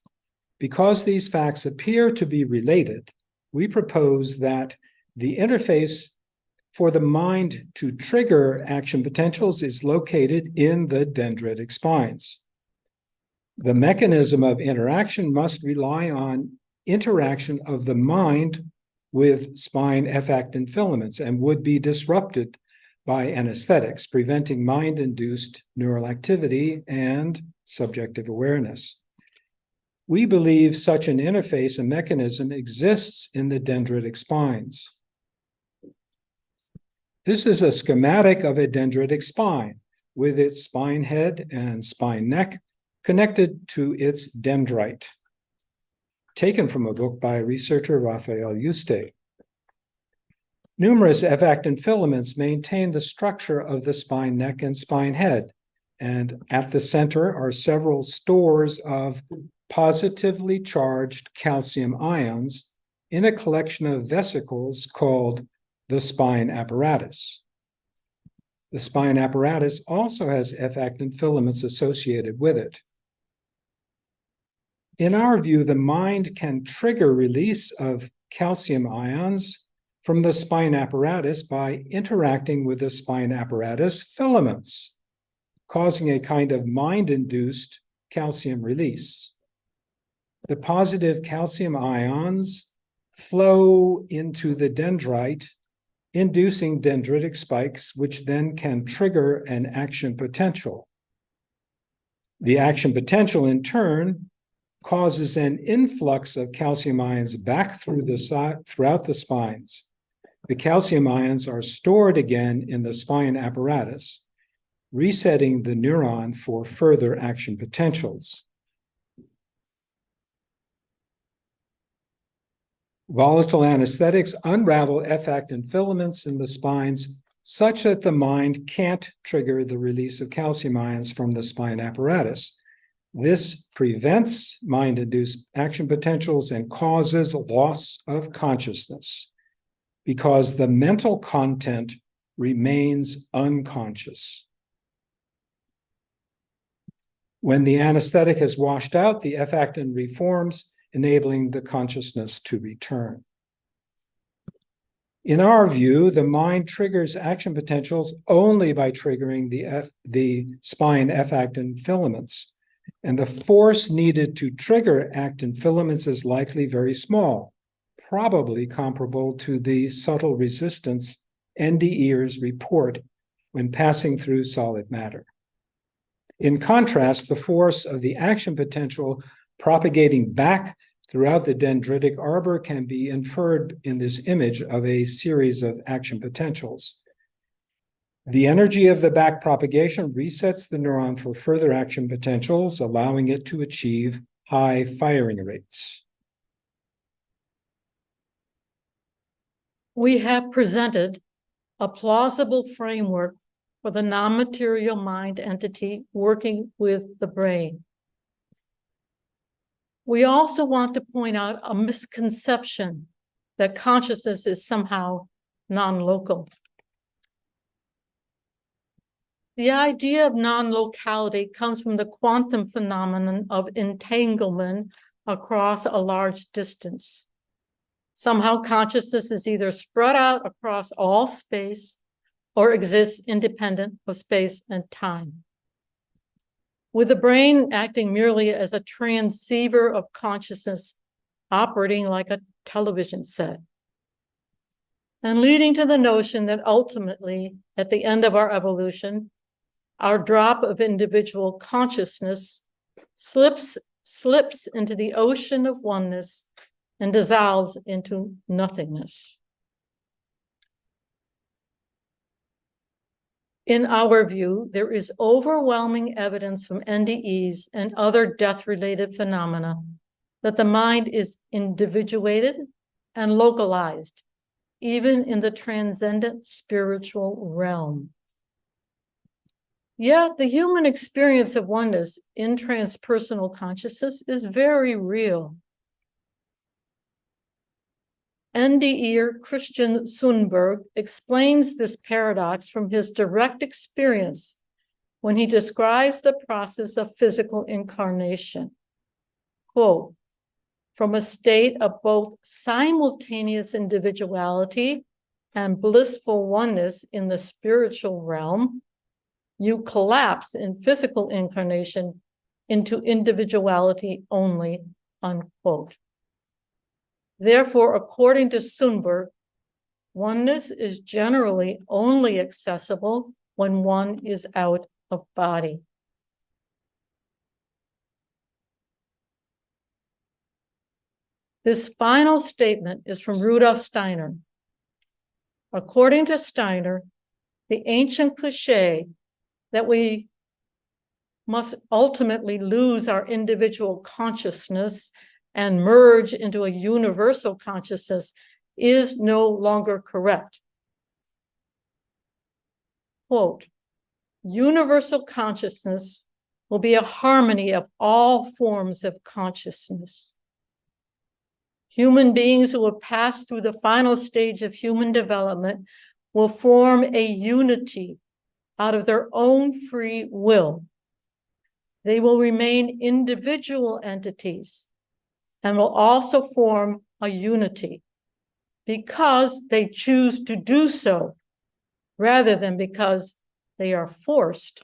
Because these facts appear to be related, we propose that the interface for the mind to trigger action potentials is located in the dendritic spines. The mechanism of interaction must rely on interaction of the mind with spine F-actin filaments and would be disrupted by anesthetics, preventing mind-induced neural activity and subjective awareness. We believe such an interface and mechanism exists in the dendritic spines. This is a schematic of a dendritic spine with its spine head and spine neck connected to its dendrite. taken from a book by researcher Raphael Yuste. Numerous F-actin filaments maintain the structure of the spine neck and spine head, and at the center are several stores of positively charged calcium ions in a collection of vesicles called the spine apparatus. The spine apparatus also has F-actin filaments associated with it. In our view, the mind can trigger release of calcium ions from the spine apparatus by interacting with the spine apparatus filaments, causing a kind of mind-induced calcium release. The positive calcium ions flow into the dendrite, inducing dendritic spikes, which then can trigger an action potential. The action potential, in turn, causes an influx of calcium ions back throughout the spines. The calcium ions are stored again in the spine apparatus, resetting the neuron for further action potentials. Volatile anesthetics unravel F-actin filaments in the spines such that the mind can't trigger the release of calcium ions from the spine apparatus. This prevents mind-induced action potentials and causes loss of consciousness because the mental content remains unconscious. When the anesthetic has washed out, the F-actin reforms, enabling the consciousness to return. In our view, the mind triggers action potentials only by triggering the spine F-actin filaments, and the force needed to trigger actin filaments is likely very small, probably comparable to the subtle resistance NDEs report when passing through solid matter. In contrast, the force of the action potential propagating back throughout the dendritic arbor can be inferred in this image of a series of action potentials. The energy of the back propagation resets the neuron for further action potentials, allowing it to achieve high firing rates. We have presented a plausible framework for the non-material mind entity working with the brain. We also want to point out a misconception that consciousness is somehow non-local. The idea of non-locality comes from the quantum phenomenon of entanglement across a large distance. Somehow consciousness is either spread out across all space or exists independent of space and time, with the brain acting merely as a transceiver of consciousness, operating like a television set, and leading to the notion that ultimately, at the end of our evolution, our drop of individual consciousness slips into the ocean of oneness and dissolves into nothingness. In our view, there is overwhelming evidence from NDEs and other death-related phenomena that the mind is individuated and localized, even in the transcendent spiritual realm. Yet the human experience of oneness in transpersonal consciousness is very real. NDEer Christian Sundberg explains this paradox from his direct experience when he describes the process of physical incarnation. Quote, from a state of both simultaneous individuality and blissful oneness in the spiritual realm, you collapse in physical incarnation into individuality only, unquote. Therefore, according to Sundberg, oneness is generally only accessible when one is out of body. This final statement is from Rudolf Steiner. According to Steiner, the ancient cliché that we must ultimately lose our individual consciousness and merge into a universal consciousness is no longer correct. Quote, universal consciousness will be a harmony of all forms of consciousness. Human beings who have passed through the final stage of human development will form a unity out of their own free will. They will remain individual entities and will also form a unity because they choose to do so rather than because they are forced.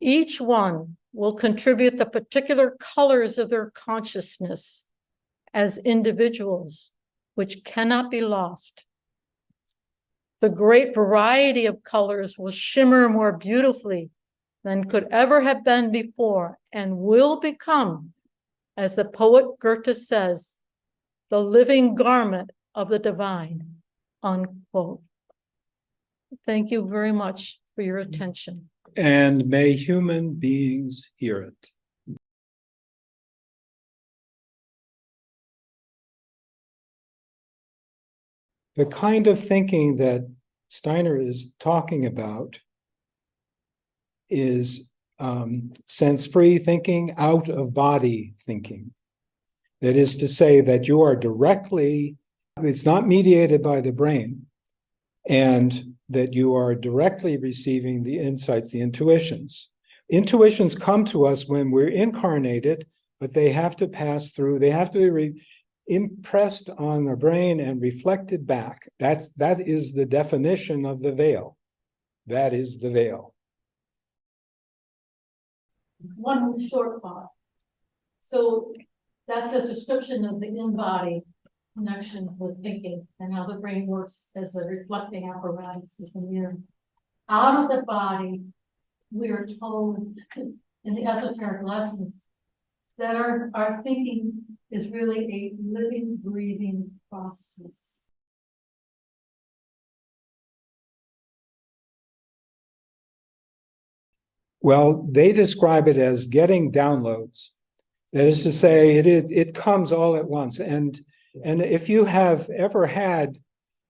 Each one will contribute the particular colors of their consciousness as individuals, which cannot be lost. The great variety of colors will shimmer more beautifully than could ever have been before and will become, as the poet Goethe says, the living garment of the divine, unquote. Thank you very much for your attention. And may human beings hear it. The kind of thinking that Steiner is talking about is sense-free thinking, out-of-body thinking. That is to say that you are directly, it's not mediated by the brain, and that you are directly receiving the insights, the intuitions. Intuitions come to us when we're incarnated, but they have to pass through, they have to be impressed on the brain and reflected back. That is the definition of the veil. That is the veil. One short thought. So that's a description of the in-body connection with thinking and how the brain works as a reflecting apparatus, as a mirror. Out of the body, we are told in the esoteric lessons that our thinking is really a living, breathing process. Well, they describe it as getting downloads. That is to say, it comes all at once. And if you have ever had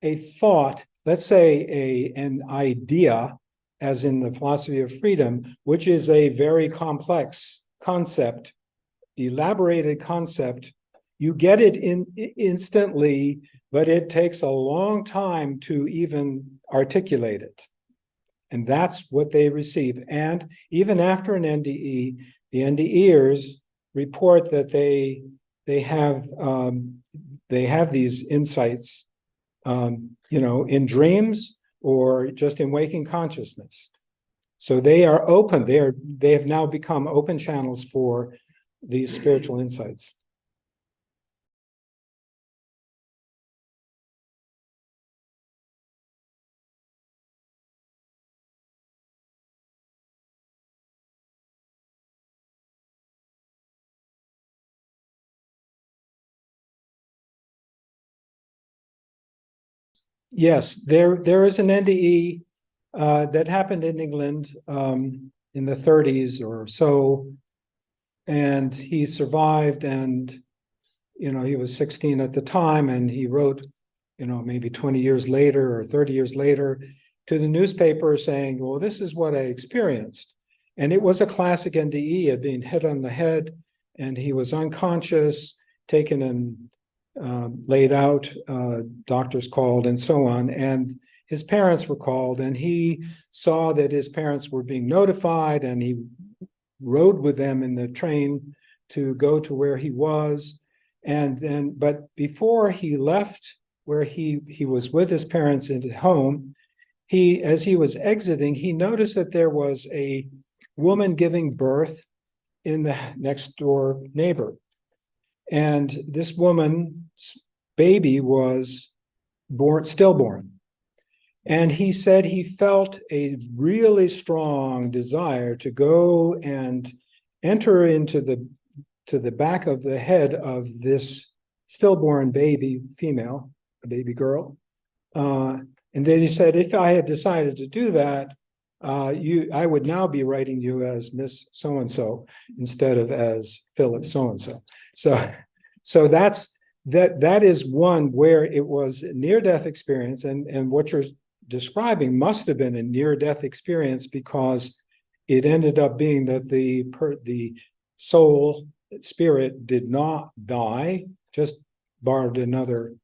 a thought, let's say an idea, as in the philosophy of freedom, which is a very complex concept, elaborated concept, you get it instantly, but it takes a long time to even articulate it. And that's what they receive. And even after an NDE, the NDEers report that they have these insights, in dreams or just in waking consciousness. So they are open. They have now become open channels for these spiritual insights. Yes, there is an NDE that happened in England in the 30s or so, and he survived, and he was 16 at the time, and he wrote, maybe 20 years later or 30 years later to the newspaper saying, well, this is what I experienced. And it was a classic NDE of being hit on the head, and he was unconscious, taken and laid out, doctors called and so on, and his parents were called, and he saw that his parents were being notified, and he rode with them in the train to go to where he was. But before he left where he was with his parents at home, as he was exiting, he noticed that there was a woman giving birth in the next door neighbor. And this woman's baby was stillborn. And he said he felt a really strong desire to go and enter into the back of the head of this stillborn baby female, a baby girl. And then he said, if I had decided to do that, I would now be writing you as Miss So-and-so instead of as Philip So-and-so. So that is one where it was a near-death experience, and what you're describing must have been a near-death experience, because it ended up being that the soul spirit did not die, just borrowed another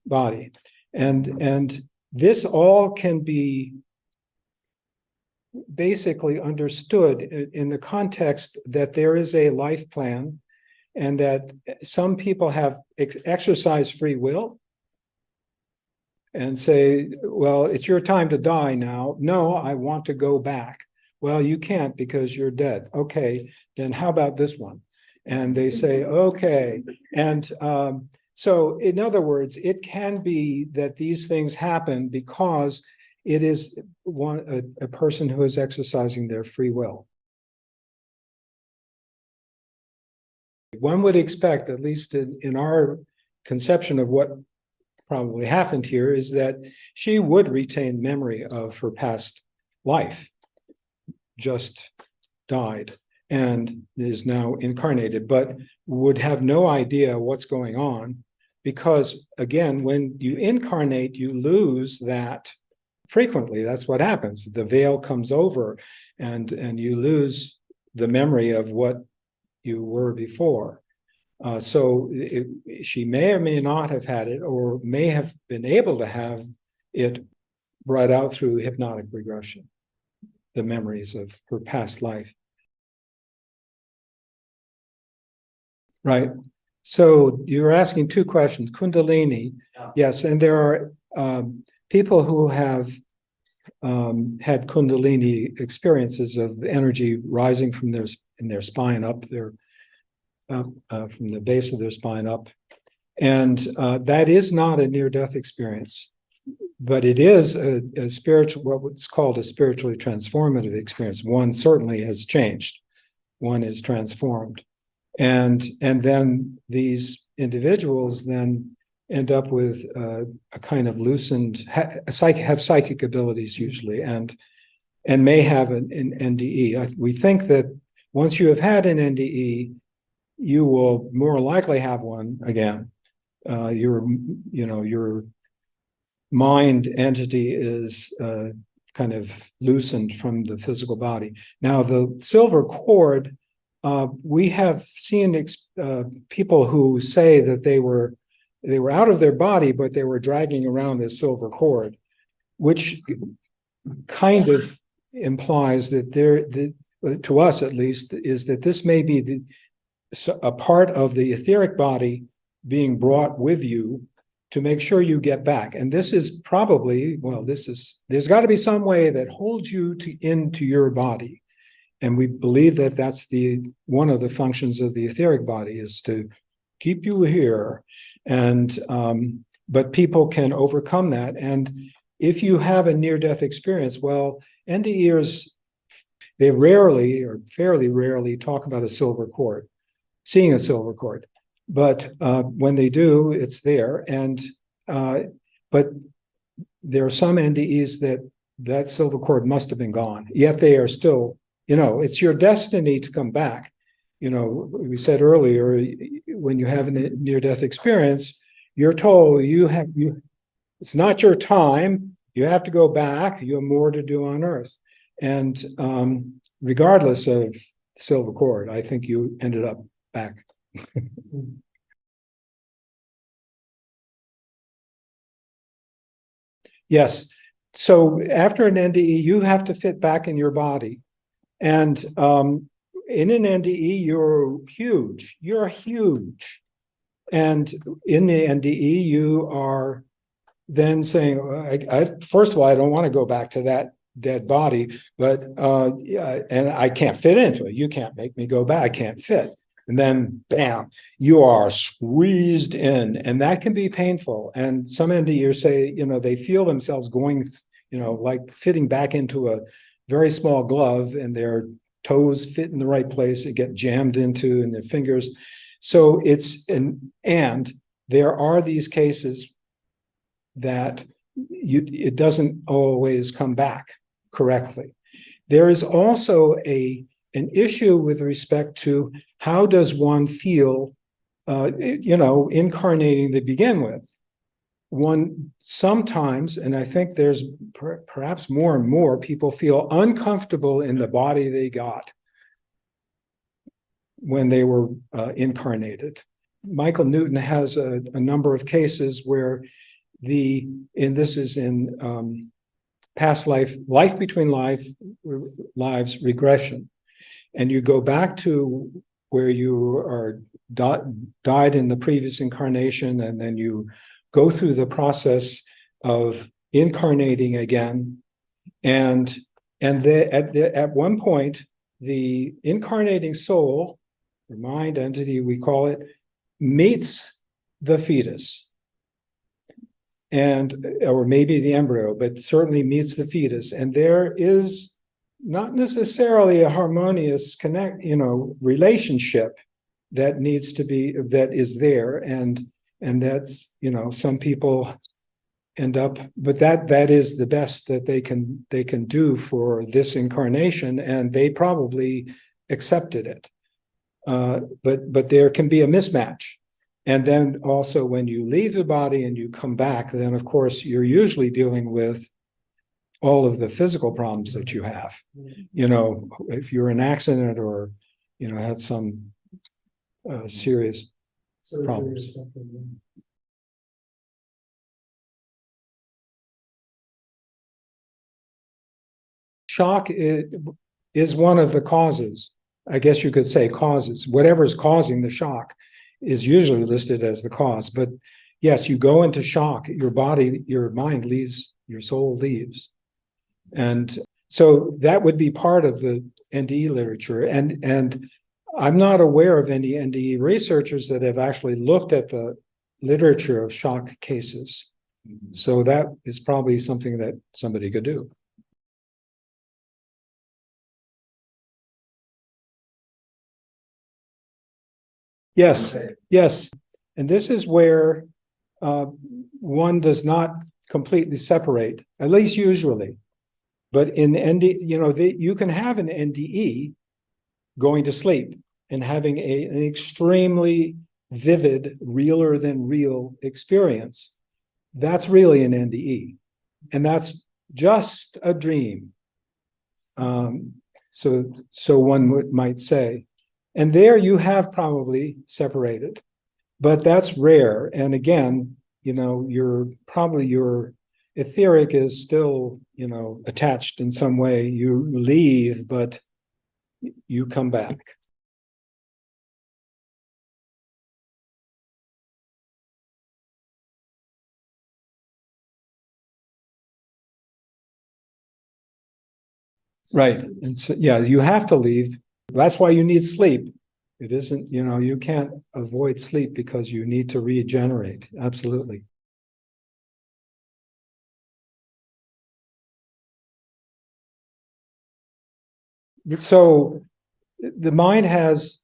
body. And this all can be basically understood in the context that there is a life plan, and that some people have exercised free will and say, well, it's your time to die now. No, I want to go back. Well, you can't because you're dead. Okay, then how about this one? And they say, okay. And so in other words, it can be that these things happen because it is a person who is exercising their free will. One would expect, at least in our conception of what probably happened here, is that she would retain memory of her past life, just died and is now incarnated, but would have no idea what's going on, because again, when you incarnate, you lose that frequently. That's what happens. The veil comes over and you lose the memory of what you were before. She may or may not have had it, or may have been able to have it brought out through hypnotic regression, the memories of her past life. Right. So you're asking two questions. Kundalini, yes, and there are people who have had Kundalini experiences of energy rising from their spine up their from the base of their spine up, and that is not a near-death experience, but it is a spiritual, what's called a spiritually transformative experience. One certainly has changed. One is transformed. And then these individuals then end up with a kind of loosened, have psychic abilities usually, and may have an NDE. We think that once you have had an NDE, you will more likely have one again. Your mind entity is kind of loosened from the physical body. Now, the silver cord, we have seen people who say that they were out of their body, but they were dragging around this silver cord, which kind of implies that to us at least, is that this may be a part of the etheric body being brought with you to make sure you get back. And this is probably, there's got to be some way that holds you into your body. And we believe that that's one of the functions of the etheric body, is to keep you here. And but people can overcome that. And if you have a near-death experience, NDEs, they rarely or fairly rarely talk about a silver cord, seeing a silver cord. But when they do, it's there. And but there are some NDEs that silver cord must have been gone, yet they are still. It's your destiny to come back. We said earlier, when you have a near-death experience, you're told it's not your time. You have to go back. You have more to do on Earth. And regardless of silver cord, I think you ended up back. Yes. So after an NDE, you have to fit back in your body. And in an NDE, you're huge. You're huge. And in the NDE, you are then saying, first of all, I don't want to go back to that dead body, but and I can't fit into it. You can't make me go back. I can't fit. And then, bam, you are squeezed in, and that can be painful. And some NDEs say, they feel themselves going, like fitting back into a very small glove, and their toes fit in the right place. They get jammed into, and their fingers. So and there are these cases that it doesn't always come back. correctly. There is also an issue with respect to how does one feel, incarnating to begin with. One sometimes, and I think there's perhaps more and more, people feel uncomfortable in the body they got when they were incarnated. Michael Newton has a number of cases where this is in past life between lives regression. And you go back to where you are died in the previous incarnation, and then you go through the process of incarnating again. And at one point, the incarnating soul, the mind entity we call it, meets the fetus, or maybe the embryo, but certainly meets the fetus. And there is not necessarily a harmonious relationship that is there. And that's, some people end up, but that is the best that they can do for this incarnation, and they probably accepted it. But there can be a mismatch. And then also when you leave the body and you come back, then of course you're usually dealing with all of the physical problems that you have. If you're in an accident or, had some serious problems. Shock is one of the causes. I guess you could say causes. Whatever's causing the shock is usually listed as the cause. But yes, you go into shock, your body, your mind leaves, your soul leaves. And so that would be part of the NDE literature. And I'm not aware of any NDE researchers that have actually looked at the literature of shock cases. So that is probably something that somebody could do. Yes, yes. And this is where one does not completely separate, at least usually. But in NDE, you can have an NDE going to sleep and having an extremely vivid, realer than real experience. That's really an NDE. And that's just a dream. So one might say. And there you have probably separated, but that's rare. And again, your etheric is still, attached in some way. You leave, but you come back. Right. And so, yeah, you have to leave. That's why you need sleep. It isn't, you can't avoid sleep because you need to regenerate. Absolutely. So the mind has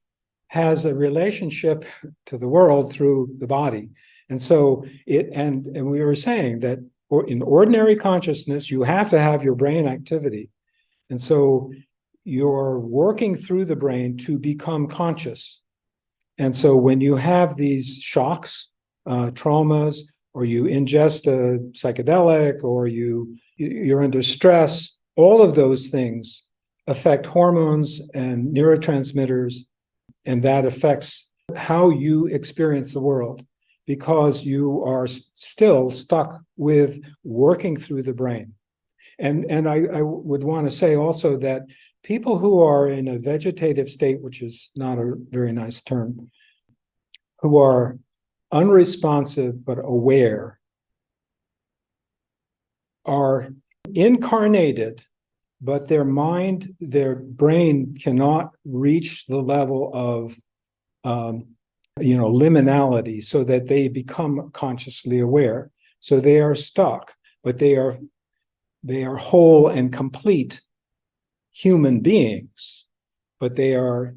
a relationship to the world through the body. And so and we were saying that in ordinary consciousness, you have to have your brain activity. And so you're working through the brain to become conscious. And so when you have these shocks, traumas, or you ingest a psychedelic, or you're under stress, all of those things affect hormones and neurotransmitters, and that affects how you experience the world, because you are still stuck with working through the brain. And I would want to say also that people who are in a vegetative state, which is not a very nice term, who are unresponsive but aware, are incarnated, but their brain cannot reach the level of liminality so that they become consciously aware. So they are stuck, but they are whole and complete human beings, but they are,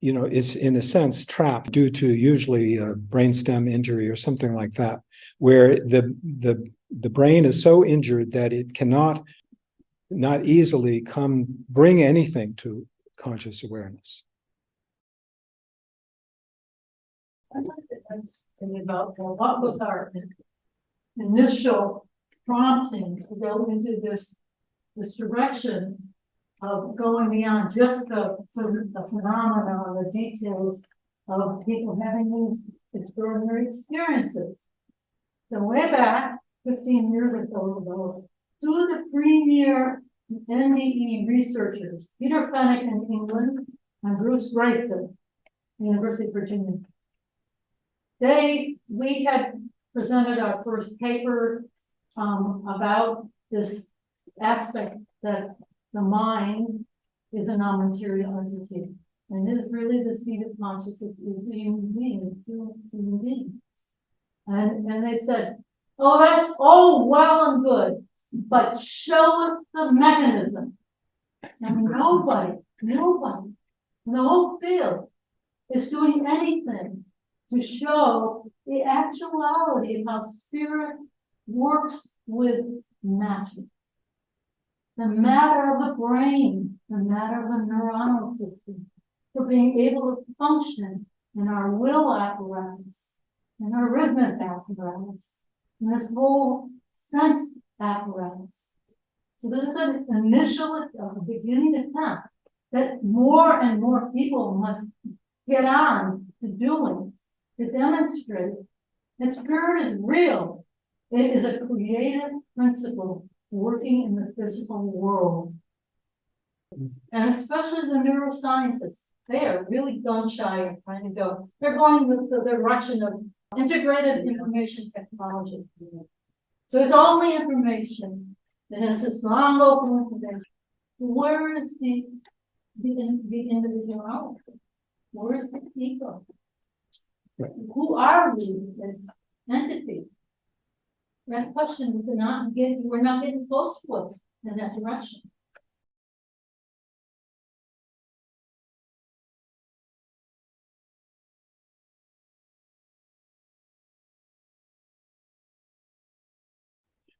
it's in a sense trapped due to usually a brainstem injury or something like that, where the brain is so injured that it cannot not easily bring anything to conscious awareness. I'd like to ask about, well, what was our initial prompting to go into this direction of going beyond just the phenomena or the details of people having these extraordinary experiences. So way back 15 years ago, two of the premier NDE researchers, Peter Fennick in England and Bruce Grayson, University of Virginia, we had presented our first paper about this aspect that the mind is a non-material entity, and is really the seat of consciousness is the human being, it's the human being. And they said, oh, that's all well and good, but show us the mechanism. And nobody in the whole field is doing anything to show the actuality of how spirit works with matter. The matter of the brain, the matter of the neuronal system, for being able to function in our will apparatus, in our rhythmic apparatus, in this whole sense apparatus. So this is an initial, beginning attempt that more and more people must get on to doing, to demonstrate that spirit is real. It is a creative principle working in the physical world. And especially the neuroscientists, they are really gun shy of trying to go. They're going the direction of integrated information technology. So it's only information, and it's this non-local information. Where is the individuality? Where is the ego? Who are we as entities? That question we're not getting close to it in that direction.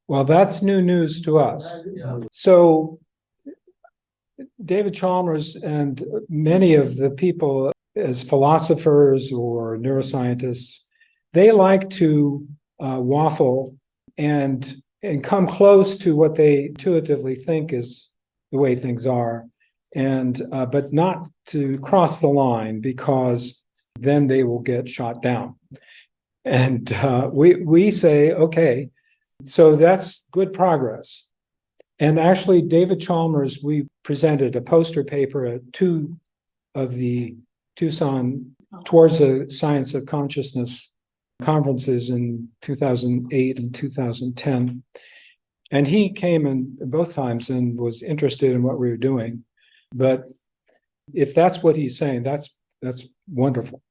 Well, that's new news to us. So David Chalmers and many of the people as philosophers or neuroscientists, they like to waffle and come close to what they intuitively think is the way things are, and but not to cross the line, because then they will get shot down. And we say, okay, so that's good progress. And actually, David Chalmers, we presented a poster paper at two of the Tucson Towards the Science of Consciousness conferences in 2008 and 2010. And he came in both times and was interested in what we were doing. But if that's what he's saying, that's wonderful.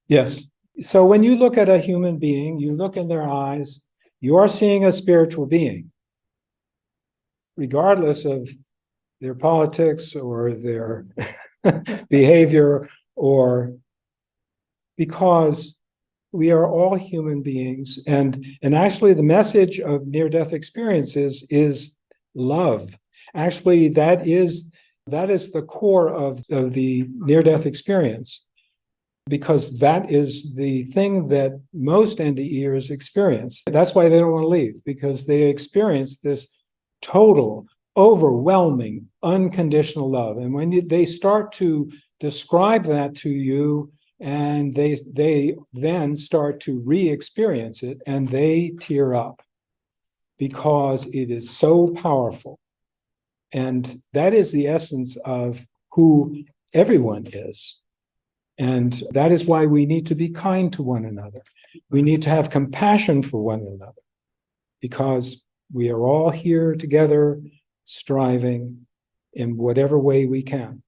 Yes. So when you look at a human being, you look in their eyes, you are seeing a spiritual being, regardless of their politics or their behavior, or because we are all human beings. And actually the message of near-death experiences is love. Actually, that is the core of the near-death experience, because that is the thing that most NDEers experience. That's why they don't want to leave, because they experience this total, overwhelming, unconditional love. And when they start to describe that to you, and they then start to re-experience it, and they tear up, because it is so powerful. And that is the essence of who everyone is. And that is why we need to be kind to one another. We need to have compassion for one another, because we are all here together, striving in whatever way we can.